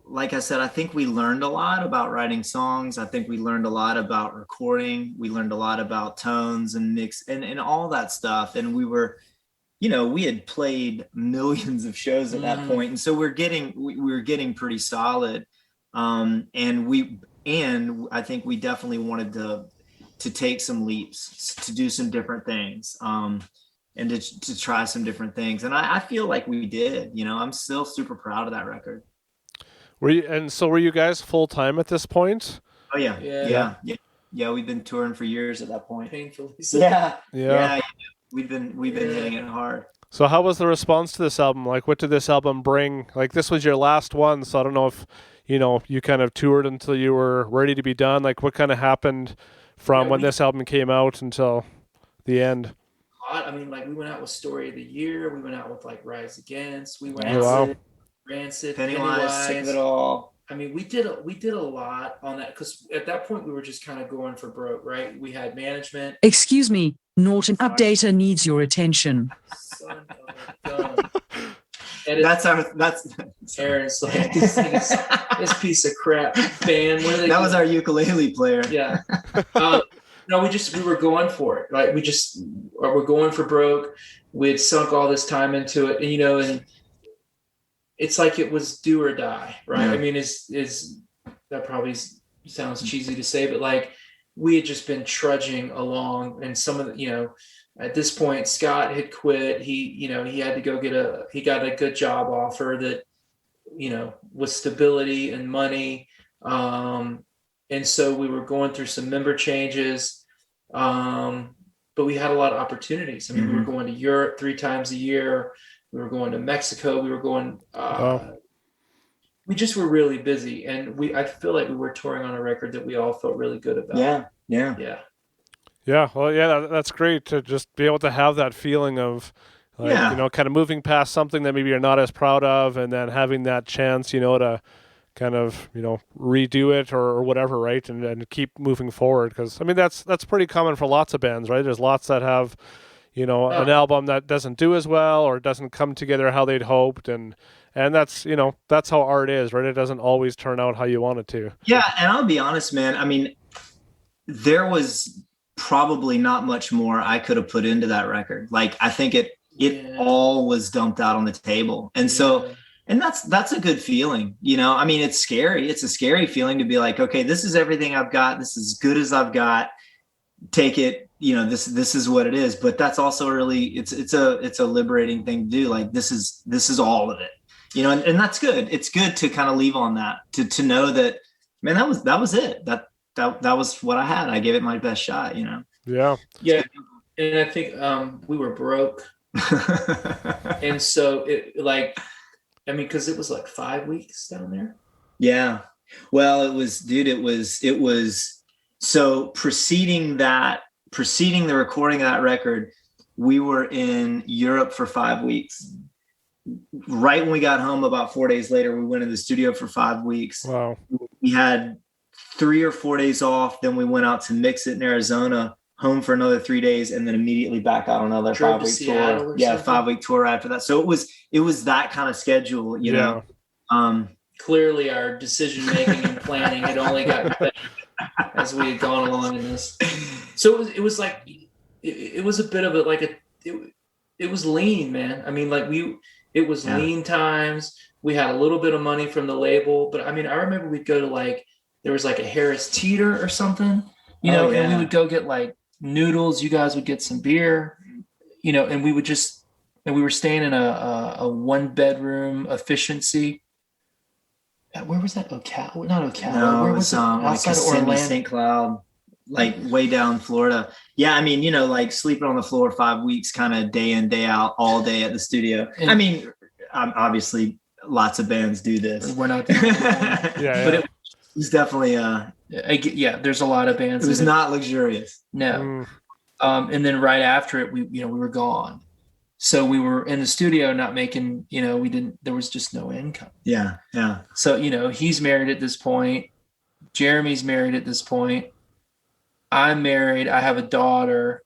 Speaker 4: Like I said, I think we learned a lot about writing songs. I think we learned a lot about recording. We learned a lot about tones and mix and all that stuff. And we were, we had played millions of shows at that point. And so we were getting pretty solid. And I think we definitely wanted to take some leaps, to do some different things, and to try some different things. And I feel like we did. I'm still super proud of that record.
Speaker 2: Were you guys full time at this point?
Speaker 4: Oh yeah. We've been touring for years at that point.
Speaker 3: Painfully.
Speaker 4: Yeah. We've been hitting it hard.
Speaker 2: So how was the response to this album? Like, what did this album bring? Like, this was your last one, so I don't know if you kind of toured until you were ready to be done. Like, what kind of happened from when this album came out until the end?
Speaker 3: I mean, like, we went out with Story of the Year. We went out with like Rise Against. We went out Rancid,
Speaker 4: Pennywise, Sick of It All.
Speaker 3: I mean, we did a lot on that because at that point we were just kind of going for broke, right? We had management.
Speaker 5: Excuse me, Norton Updater needs your attention.
Speaker 3: Son of a gun.
Speaker 4: That's
Speaker 3: Aaron's like this piece of crap band.
Speaker 4: That was our ukulele player.
Speaker 3: Yeah. No, we were going for it. Right? We're going for broke. We had sunk all this time into it, and it's like it was do or die, right?
Speaker 4: Yeah.
Speaker 3: I mean, is that probably sounds cheesy to say, but like we had just been trudging along, and some of the, at this point, Scott had quit. He had to go he got a good job offer that, with stability and money. And so we were going through some member changes, but we had a lot of opportunities. I mean, we were going to Europe 3 times a year. We were going to Mexico. We were going, we just were really busy. And I feel like we were touring on a record that we all felt really good about.
Speaker 4: Yeah.
Speaker 2: Yeah. Well, yeah, that's great to just be able to have that feeling of, like, kind of moving past something that maybe you're not as proud of, and then having that chance, to kind of, redo it or whatever, right? And keep moving forward. Because, I mean, that's pretty common for lots of bands, right? There's lots that have, an album that doesn't do as well or doesn't come together how they'd hoped. And that's, that's how art is, right? It doesn't always turn out how you want it to.
Speaker 4: Yeah. And I'll be honest, man. I mean, there was probably not much more I could have put into that record. Like, I think it all was dumped out on the table. And so, and that's a good feeling, I mean, it's scary. It's a scary feeling to be like, okay, this is everything I've got. This is as good as I've got. Take it, this is what it is. But that's also really, it's a liberating thing to do. Like, this is all of it, and that's good. It's good to kind of leave on that, to know that, man, that was it. That was what I had. I gave it my best shot,
Speaker 2: Yeah.
Speaker 3: Yeah. And I think we were broke. And so because it was like 5 weeks down there.
Speaker 4: Yeah. Well, it was so preceding the recording of that record, we were in Europe for 5 weeks. Right when we got home, about 4 days later, we went in the studio for 5 weeks.
Speaker 2: Wow.
Speaker 4: We had 3 or 4 days off. Then we went out to mix it in Arizona. home for another 3 days, and then immediately back out on another
Speaker 3: Drove to
Speaker 4: 5-week
Speaker 3: Seattle
Speaker 4: tour.
Speaker 3: or
Speaker 4: Yeah,
Speaker 3: something?
Speaker 4: 5-week tour after that. So it was that kind of schedule, you know.
Speaker 3: Clearly our decision making and planning had only gotten better as we had gone along in this. So it was like it was a bit of it was lean, man. I mean, it was lean times. We had a little bit of money from the label, but I mean, I remember we'd go to there was like a Harris Teeter or something, you know, and we would go get like noodles. You guys would get some beer, you know, and we were staying in a 1-bedroom efficiency. Where was that? Ocala? Not Ocala.
Speaker 4: No,
Speaker 3: Where
Speaker 4: was
Speaker 3: it? Outside of Orlando.
Speaker 4: St. Cloud, like way down Florida. Yeah, I mean, you know, like sleeping on the floor 5 weeks, kind of day in, day out, all day at the studio. And I mean, obviously, lots of bands do this.
Speaker 3: We're not the only one. But it
Speaker 4: was definitely
Speaker 3: there's a lot of bands.
Speaker 4: It was not luxurious.
Speaker 3: No. And then right after it, we were gone. So we were in the studio not making, you know, there was just no income.
Speaker 4: Yeah. Yeah.
Speaker 3: So, you know, he's married at this point. Jeremy's married at this point. I'm married. I have a daughter.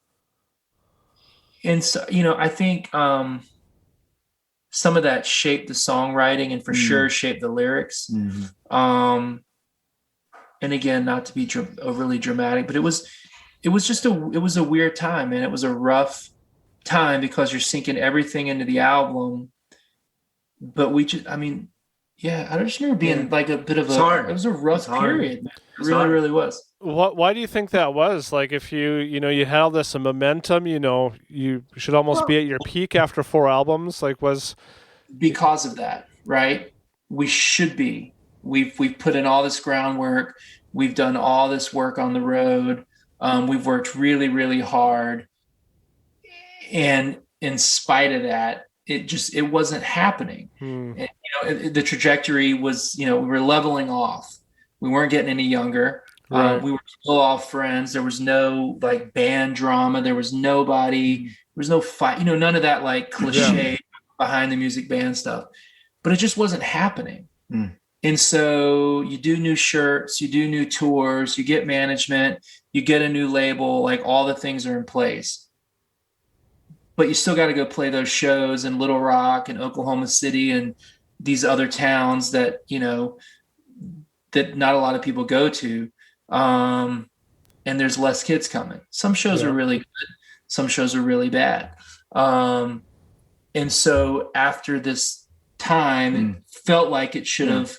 Speaker 3: And so, you know, I think some of that shaped the songwriting and for sure shaped the lyrics. And again, not to be overly dramatic, but it was just a weird time, man. It was a rough time because you're sinking everything into the album. But I just remember being like a bit of it was a rough period. It really, really was.
Speaker 2: Why do you think that was? Like, if you had all this momentum, you know, you should almost be at your peak after 4 albums. Like,
Speaker 3: because of that, right? We should be. We've put in all this groundwork. We've done all this work on the road. We've worked really, really hard. And in spite of that, it wasn't happening. And, you know, the trajectory was, you know, we were leveling off. We weren't getting any younger.
Speaker 2: Right.
Speaker 3: We were still all friends. There was no like band drama. There was nobody. There was no fight. You know, none of that like cliche behind the music band stuff. But it just wasn't happening. And so you do new shirts, you do new tours, you get management, you get a new label. Like all the things are in place. But you still got to go play those shows in Little Rock and Oklahoma City and these other towns that, you know, that not a lot of people go to. And there's less kids coming. Some shows are really good. Some shows are really bad. And so after this time, it felt like it should have,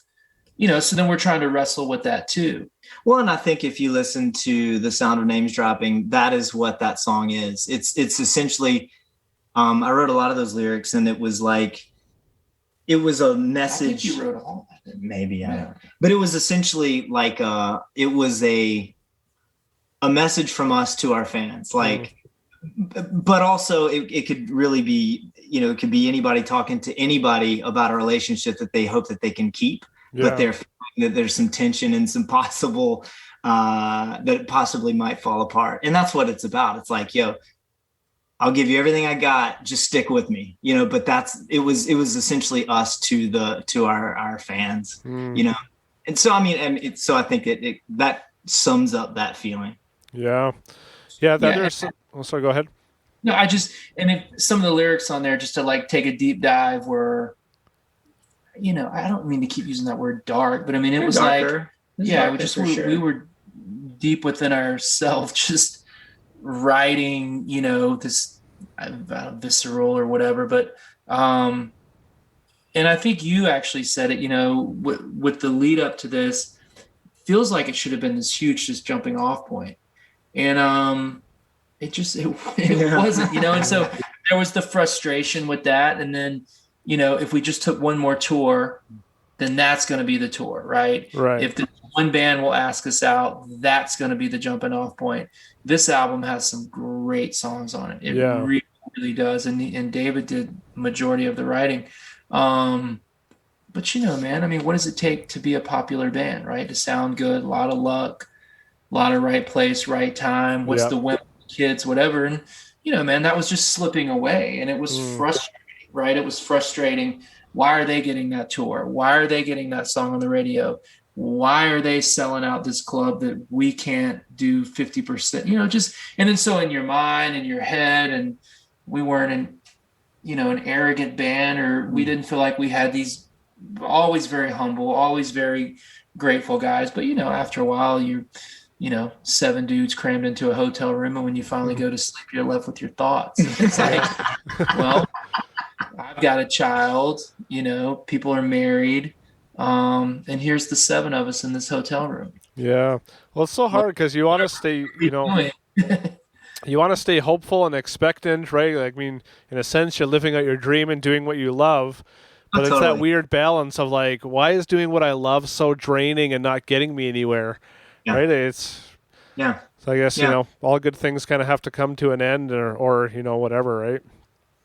Speaker 3: you know, so then we're trying to wrestle with that too.
Speaker 4: Well, and I think if you listen to The Sound of Names Dropping, that is what that song is. It's essentially, I wrote a lot of those lyrics, and it was like, it was a message.
Speaker 3: I think you wrote all of that.
Speaker 4: Maybe, I don't know. But it was essentially like, it was a message from us to our fans. Like, but also it could really be, you know, it could be anybody talking to anybody about a relationship that they hope that they can keep, but they're feeling that there's some tension and some possible, that it possibly might fall apart. And that's what it's about. It's like, yo, I'll give you everything I got. Just stick with me, you know. But it was essentially us to our fans, you know. And so I mean, so I think that sums up that feeling.
Speaker 2: Yeah. There's. Oh, sorry. Go ahead.
Speaker 3: No, some of the lyrics on there, just to like take a deep dive, were, you know, I don't mean to keep using that word dark, but I mean it was darker. Like, we were deep within ourselves, just writing, you know, this visceral or whatever. But and I think you actually said it, you know, with the lead up to this, feels like it should have been this huge just jumping off point, and it wasn't, you know. And so there was the frustration with that, and then, you know, if we just took one more tour, then that's going to be the tour, right? If the one band will ask us out, that's going to be the jumping off point. This album has some great songs on it. It really, really does. And David did majority of the writing. But, you know, man, I mean, what does it take to be a popular band, right? To sound good, a lot of luck, a lot of right place, right time. What's the women, kids, whatever. And, you know, man, that was just slipping away. And it was frustrating, right? It was frustrating. Why are they getting that tour? Why are they getting that song on the radio? why are they selling out this club that we can't do 50%, and then so in your mind and your head, and we weren't an arrogant band, or we didn't feel like we had these always very humble, always very grateful guys. But, after a while you're, 7 dudes crammed into a hotel room. And when you finally go to sleep, you're left with your thoughts. It's like, well, I've got a child, people are married. And here's the 7 of us in this hotel room.
Speaker 2: Yeah. Well, it's so hard because you want to stay, you want to stay hopeful and expectant, right? Like, I mean, in a sense, you're living out your dream and doing what you love. But it's that weird balance of like, why is doing what I love so draining and not getting me anywhere? Yeah. Right? So I guess, all good things kind of have to come to an end or whatever, right?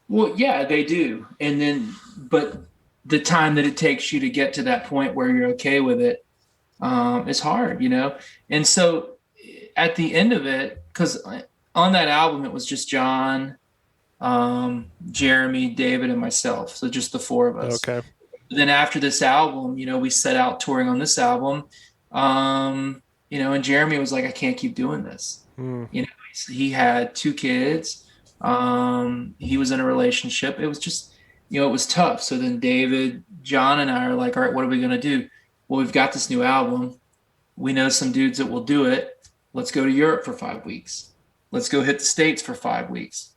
Speaker 3: Well, yeah, they do. And then, but the time that it takes you to get to that point where you're okay with it, is hard, And so at the end of it, because on that album, it was just John, Jeremy, David, and myself. So just the 4 of us.
Speaker 2: Okay.
Speaker 3: Then after this album, we set out touring on this album. And Jeremy was like, I can't keep doing this. He had 2 kids. He was in a relationship. It was just, it was tough. So then David, John, and I are like, all right, what are we going to do? Well, we've got this new album. We know some dudes that will do it. Let's go to Europe for 5 weeks. Let's go hit the States for 5 weeks.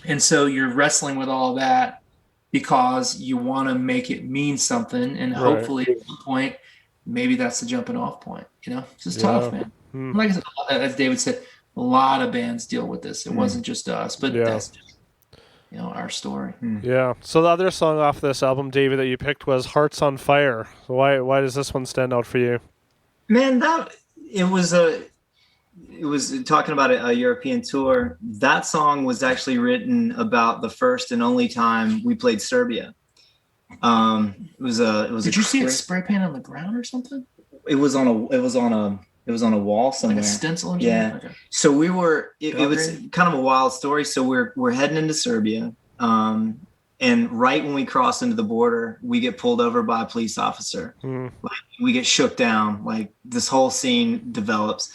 Speaker 3: And so you're wrestling with all that because you want to make it mean something. And hopefully at some point, maybe that's the jumping off point. It's just tough, man. Like I said, as David said, a lot of bands deal with this. It wasn't just us, but that's just, our story.
Speaker 2: Yeah. So the other song off this album, David, that you picked was Hearts on Fire. So why does this one stand out for you?
Speaker 4: Man, it was talking about a European tour. That song was actually written about the first and only time we played Serbia. It was
Speaker 3: Did you see it spray paint on the ground or something?
Speaker 4: It was on a wall somewhere.
Speaker 3: Like a stencil or something?
Speaker 4: Yeah. Okay. So we were. It was kind of a wild story. So we're heading into Serbia. And right when we cross into the border, we get pulled over by a police officer. Like, we get shook down. Like, this whole scene develops.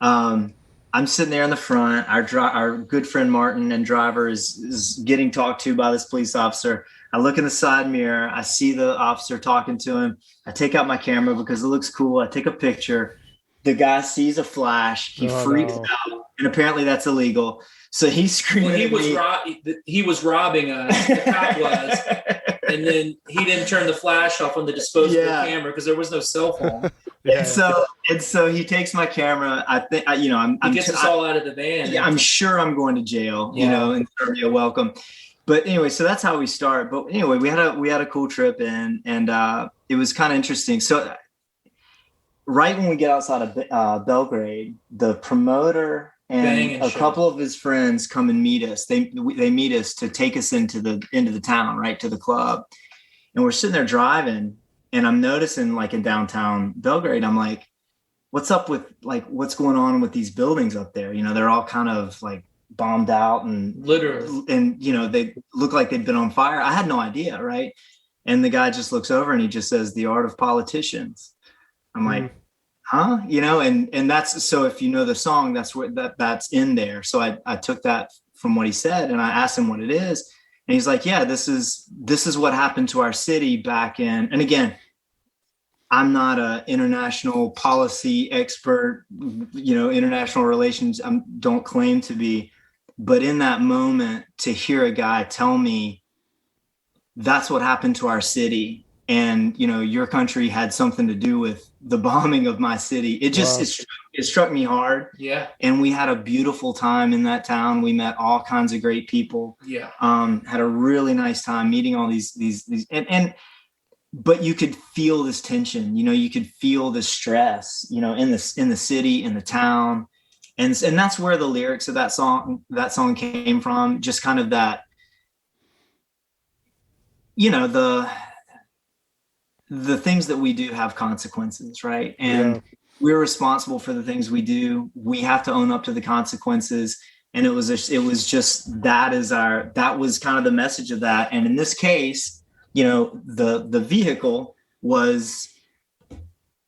Speaker 4: I'm sitting there in the front. Our good friend Martin and driver is getting talked to by this police officer. I look in the side mirror. I see the officer talking to him. I take out my camera because it looks cool. I take a picture. The guy sees a flash. He freaks out, and apparently that's illegal. So he's screaming.
Speaker 3: Well, he was robbing us. The cop was, and then he didn't turn the flash off on the disposable camera because there was no cell phone. And so he takes my camera. I think he gets us all out of the van.
Speaker 4: Yeah, I'm sure I'm going to jail. In Serbia, welcome. But anyway, so that's how we start. But anyway, we had a cool trip and it was kind of interesting. So right when we get outside of Belgrade, the promoter and a couple of his friends come and meet us. They meet us to take us into the town, right, to the club. And we're sitting there driving, and I'm noticing, like, in downtown Belgrade, I'm like, what's up with, like, what's going on with these buildings up there? They're all kind of like bombed out and
Speaker 3: literally, and
Speaker 4: they look like they've been on fire. I had no idea, right? And the guy just looks over and he just says, "The art of politicians." I'm like, huh? And that's, so if you know the song, that's where that's in there. So I took that from what he said, and I asked him what it is, and he's like, yeah, this is what happened to our city back in, and again, I'm not an international policy expert, international relations. I don't claim to be, but in that moment, to hear a guy tell me that's what happened to our city, and your country had something to do with the bombing of my city, it struck me hard.
Speaker 3: Yeah. And
Speaker 4: we had a beautiful time in that town. We met all kinds of great people.
Speaker 3: Yeah.
Speaker 4: Had a really nice time meeting all these but you could feel this tension, you could feel the stress, in the city, in the town. And that's where the lyrics of that song came from. Just kind of that, the things that we do have consequences, right? And we're responsible for the things we do. We have to own up to the consequences. And it was just, that was kind of the message of that. And in this case, the vehicle was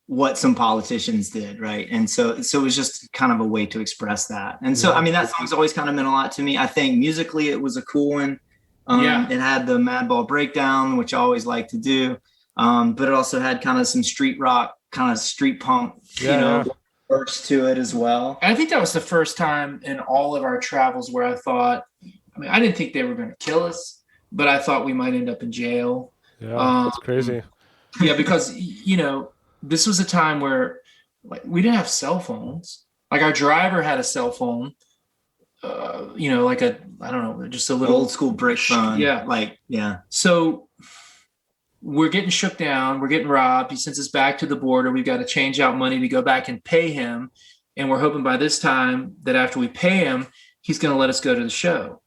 Speaker 4: what some politicians did, right? And so it was just kind of a way to express that. And so, I mean, that song's always kind of meant a lot to me. I think musically it was a cool one. It had the Madball breakdown, which I always like to do. But it also had kind of some street rock, kind of street punk, verse to it as well.
Speaker 3: I think that was the first time in all of our travels where I thought, I mean, I didn't think they were going to kill us, but I thought we might end up in jail.
Speaker 2: Yeah, that's crazy.
Speaker 3: Yeah, because, this was a time where we didn't have cell phones. Like our driver had a cell phone, like I don't know, just a little
Speaker 4: old school brick phone.
Speaker 3: Yeah. So we're getting shook down. We're getting robbed. He sends us back to the border. We've got to change out money to go back and pay him. And we're hoping by this time that after we pay him, he's going to let us go to the show.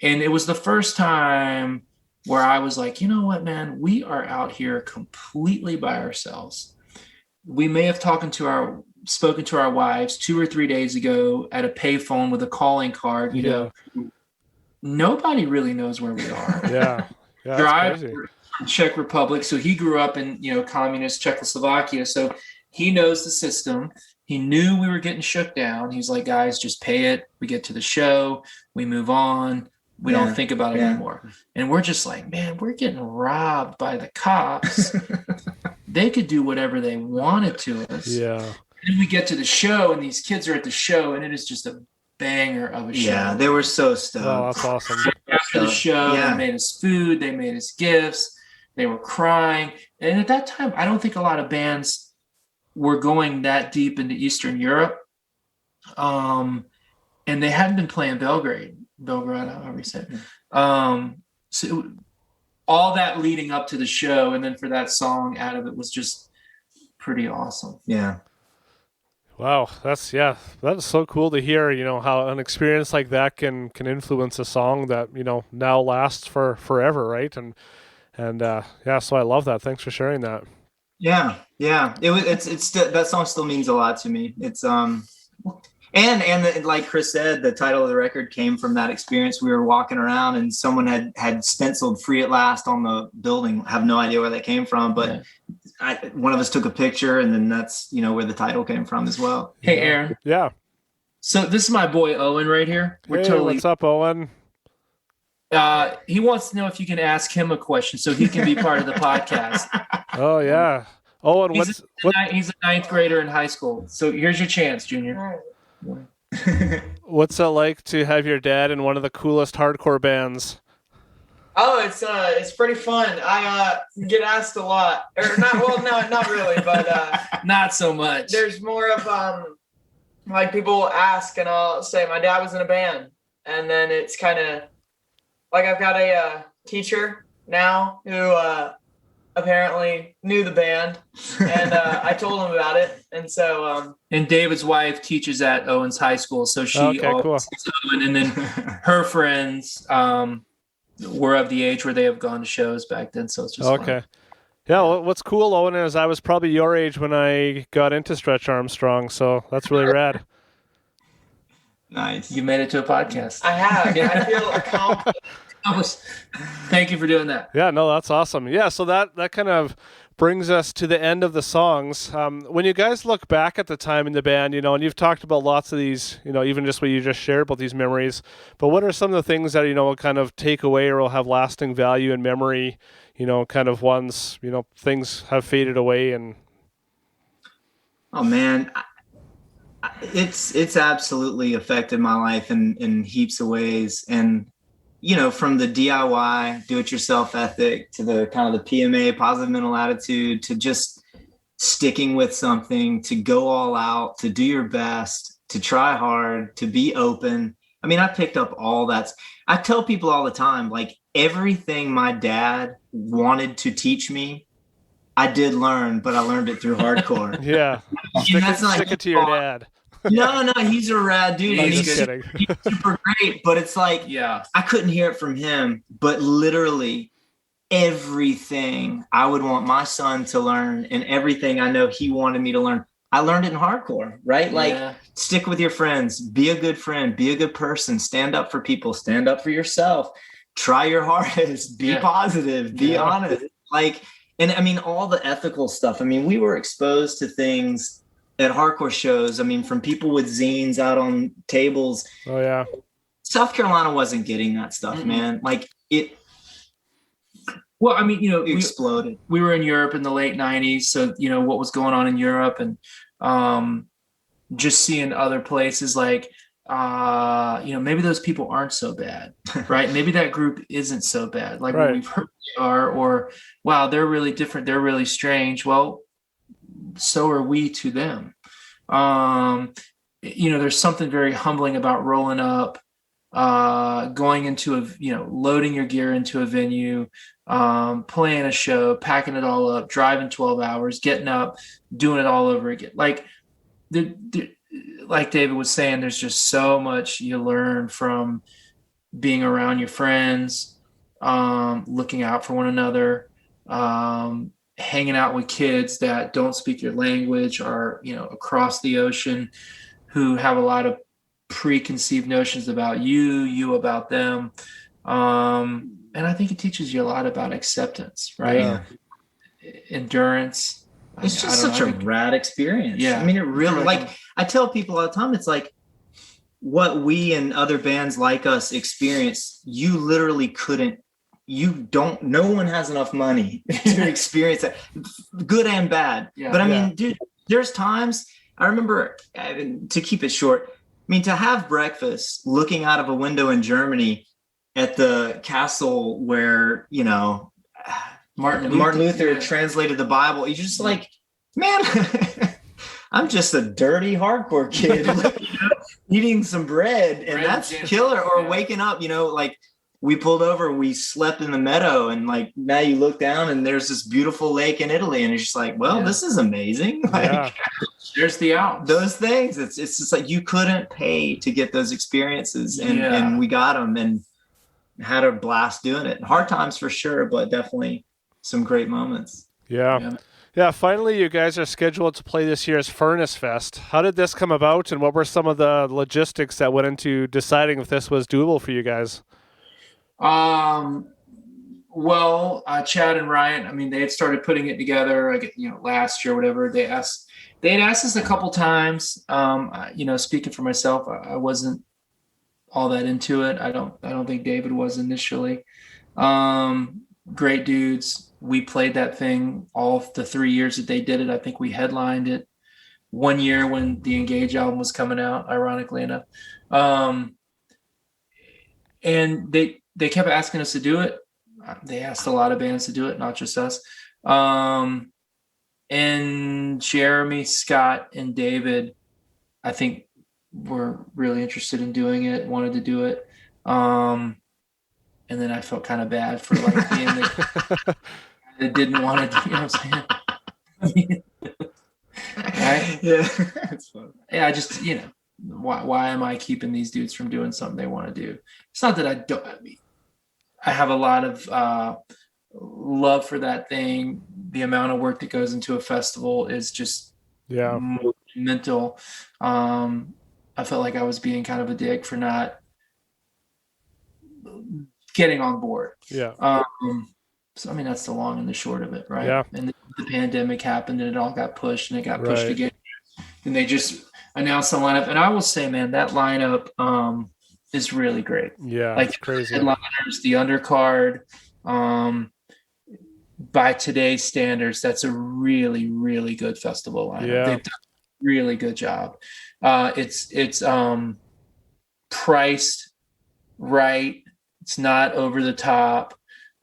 Speaker 3: And it was the first time where I was like, you know what, man, we are out here completely by ourselves. We may have spoken to our wives 2 or 3 days ago at a payphone with a calling card. Nobody really knows where we are.
Speaker 2: Yeah.
Speaker 3: Drive Czech Republic. So he grew up in, communist Czechoslovakia. So he knows the system. He knew we were getting shook down. He's like, guys, just pay it. We get to the show. We move on. We don't think about it anymore. And we're just like, man, we're getting robbed by the cops. They could do whatever they wanted to us.
Speaker 2: Yeah.
Speaker 3: And we get to the show, and these kids are at the show, and it is just a banger of a show.
Speaker 4: Yeah, they were so stoked.
Speaker 2: Oh, that's awesome.
Speaker 3: After the show, they made us food. They made us gifts. They were crying. And at that time, I don't think a lot of bands were going that deep into Eastern Europe. And they hadn't been playing Belgrade, however you say it. So all that leading up to the show, and then for that song out of it was just pretty awesome.
Speaker 4: Yeah.
Speaker 2: Wow, that's so cool to hear, how an experience like that can influence a song that, now lasts for forever, right? And so I love that. Thanks for sharing that.
Speaker 4: Yeah. It's that song still means a lot to me. It's and like Chris said, the title of the record came from that experience. We were walking around and someone had stenciled "Free at Last" on the building. I have no idea where that came from, but one of us took a picture, and then that's where the title came from as well.
Speaker 3: Hey, Aaron.
Speaker 2: Yeah.
Speaker 3: So this is my boy Owen right here.
Speaker 2: What's up, Owen?
Speaker 3: He wants to know if you can ask him a question so he can be part of the podcast.
Speaker 2: Oh yeah. Owen,
Speaker 3: he's a ninth grader in high school. So here's your chance, Junior.
Speaker 2: What's it like to have your dad in one of the coolest hardcore bands?
Speaker 6: Oh, it's pretty fun. I get asked a lot, or not. Well, no, not really, but
Speaker 3: not so much.
Speaker 6: There's more of like people ask, and I'll say my dad was in a band, and then it's kind of like I've got a teacher now who apparently knew the band, and I told him about it, and so
Speaker 3: and David's wife teaches at Owen's high school, so she
Speaker 2: cool.
Speaker 3: Owen, and then her friends were of the age where they have gone to shows back then, so it's just fun.
Speaker 2: Yeah, what's cool, Owen, is I was probably your age when I got into Stretch Armstrong, so that's really rad.
Speaker 4: Nice.
Speaker 3: You made it to a podcast.
Speaker 6: I have. I feel accomplished.
Speaker 3: Thank you for doing that.
Speaker 2: Yeah, no, that's awesome. Yeah, so that kind of brings us to the end of the songs. When you guys look back at the time in the band, and you've talked about lots of these, even just what you just shared about these memories, but what are some of the things that, will kind of take away or will have lasting value in memory, kind of once, things have faded away? And
Speaker 4: oh man, it's absolutely affected my life in heaps of ways. And from the DIY, do-it-yourself ethic to the kind of the PMA, positive mental attitude, to just sticking with something, to go all out, to do your best, to try hard, to be open. I mean, I picked up all that. I tell people all the time, like everything my dad wanted to teach me, I did learn, but I learned it through hardcore.
Speaker 2: Yeah. Stick it to your dad.
Speaker 4: No, he's a rad dude.
Speaker 2: I'm
Speaker 4: He's
Speaker 2: just kidding.
Speaker 4: He's super great, but it's like, I couldn't hear it from him, but literally everything I would want my son to learn and everything I know he wanted me to learn, I learned it in hardcore, right? Like stick with your friends, be a good friend, be a good person, stand up for people, stand up for yourself, try your hardest, be positive, be honest. Like And I mean, all the ethical stuff. I mean, we were exposed to things at hardcore shows. I mean, from people with zines out on tables.
Speaker 2: Oh yeah.
Speaker 4: South Carolina wasn't getting that stuff, man. Like it.
Speaker 3: Well, I mean,
Speaker 4: exploded.
Speaker 3: We were in Europe in the late 90s. So, what was going on in Europe, and just seeing other places like, maybe those people aren't so bad, right? Maybe that group isn't so bad. Like what we've heard they are, or, wow, they're really different. They're really strange. Well, so are we to them. There's something very humbling about rolling up, going into loading your gear into a venue, playing a show, packing it all up, driving 12 hours, getting up, doing it all over again. Like David was saying, there's just so much you learn from being around your friends, looking out for one another, hanging out with kids that don't speak your language, or, across the ocean, who have a lot of preconceived notions about you about them. And I think it teaches you a lot about acceptance, right?
Speaker 4: Yeah.
Speaker 3: Endurance.
Speaker 4: It's just such a rad experience.
Speaker 3: Yeah.
Speaker 4: I mean, it really, like, I tell people all the time, it's like what we and other bands like us experience, you literally couldn't, no one has enough money to experience that, good and bad.
Speaker 3: Yeah.
Speaker 4: But I mean, dude, there's times, I remember, to keep it short, I mean, to have breakfast looking out of a window in Germany at the castle where, Martin Luther translated the Bible. You're just like, man, I'm just a dirty hardcore kid eating some bread, and that's killer. Or waking up, like we pulled over, we slept in the meadow, and like now you look down and there's this beautiful lake in Italy, and it's just like, well, this is amazing. Like,
Speaker 3: there's the Alps.
Speaker 4: Those things. It's just like you couldn't pay to get those experiences, and we got them and had a blast doing it. Hard times for sure, but definitely some great moments.
Speaker 2: Yeah, finally you guys are scheduled to play this year's Furnace Fest. How did this come about, and what were some of the logistics that went into deciding if this was doable for you guys?
Speaker 3: Well, Chad and Ryan, I mean, they had started putting it together, last year or whatever. They had asked us a couple times. Speaking for myself, I wasn't all that into it. I don't think David was initially. Great dudes. We played that thing all the 3 years that they did it. I think we headlined it one year when the Engage album was coming out, ironically enough. And they kept asking us to do it. They asked a lot of bands to do it, not just us. And Jeremy, Scott, and David, I think, were really interested in doing it, wanted to do it. And then I felt kind of bad for like being the that didn't want to, you know what I'm saying? Right?
Speaker 4: Yeah. That's fun.
Speaker 3: Yeah, I just, why am I keeping these dudes from doing something they want to do? It's not that I have a lot of love for that thing. The amount of work that goes into a festival is just monumental. I felt like I was being kind of a dick for not getting on board.
Speaker 2: Yeah.
Speaker 3: So, I mean, that's the long and the short of it, right?
Speaker 2: Yeah.
Speaker 3: And the pandemic happened and it all got pushed and it got pushed again. And they just announced the lineup. And I will say, man, that lineup is really great.
Speaker 2: Yeah,
Speaker 3: like
Speaker 2: it's crazy.
Speaker 3: Headliners, the undercard, by today's standards, that's a really, really good festival lineup.
Speaker 2: Yeah.
Speaker 3: They've done a really good job. It's priced right. It's not over the top.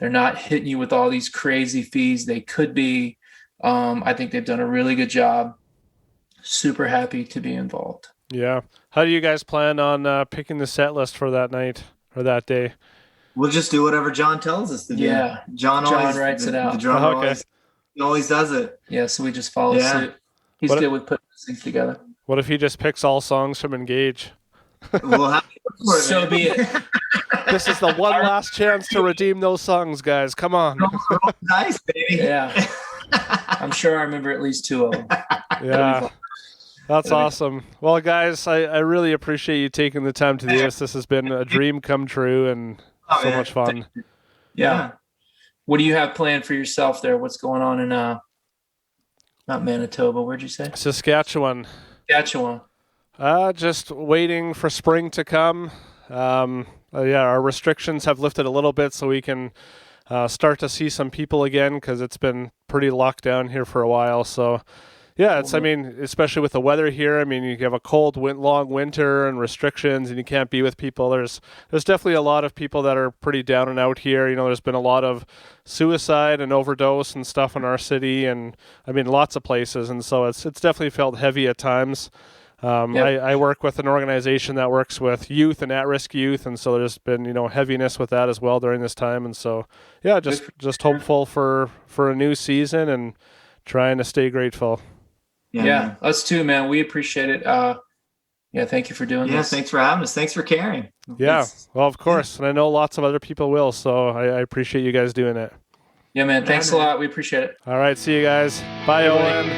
Speaker 3: They're not hitting you with all these crazy fees. They could be. I think they've done a really good job. Super happy to be involved.
Speaker 2: Yeah. How do you guys plan on picking the set list for that night or that day?
Speaker 4: We'll just do whatever John tells us to do.
Speaker 3: Yeah.
Speaker 4: John always
Speaker 3: writes it out.
Speaker 4: The drummer always does it.
Speaker 3: Yeah, so we just follow suit. He's good with putting things together.
Speaker 2: What if he just picks all songs from Engage?
Speaker 4: We'll have to
Speaker 3: so be it.
Speaker 2: This is the one last chance to redeem those songs, guys. Come on.
Speaker 4: Nice, baby.
Speaker 3: Yeah. I'm sure I remember at least two of them.
Speaker 2: Yeah. That's awesome. Well, guys, I really appreciate you taking the time to do this. This has been a dream come true and so much fun.
Speaker 3: Yeah. what do you have planned for yourself there? What's going on in not Manitoba? Where'd you say?
Speaker 2: Saskatchewan.
Speaker 3: Saskatchewan.
Speaker 2: Just waiting for spring to come. Our restrictions have lifted a little bit, so we can start to see some people again, because it's been pretty locked down here for a while. So, yeah, I mean, especially with the weather here. I mean, you have a cold, long winter and restrictions, and you can't be with people. There's definitely a lot of people that are pretty down and out here. You know, there's been a lot of suicide and overdose and stuff in our city, and I mean, lots of places, and so it's definitely felt heavy at times. I work with an organization that works with youth and at-risk youth, and so there's been, heaviness with that as well during this time. And so, yeah, just hopeful for a new season and trying to stay grateful.
Speaker 3: Yeah, us too, man. We appreciate it. Thank you for doing this.
Speaker 4: Yeah, thanks for having us. Thanks for caring.
Speaker 2: Yeah, well, of course. And I know lots of other people will, so I appreciate you guys doing it.
Speaker 3: Yeah, man. Thanks a lot. We appreciate it.
Speaker 2: All right, see you guys. Bye, Owen.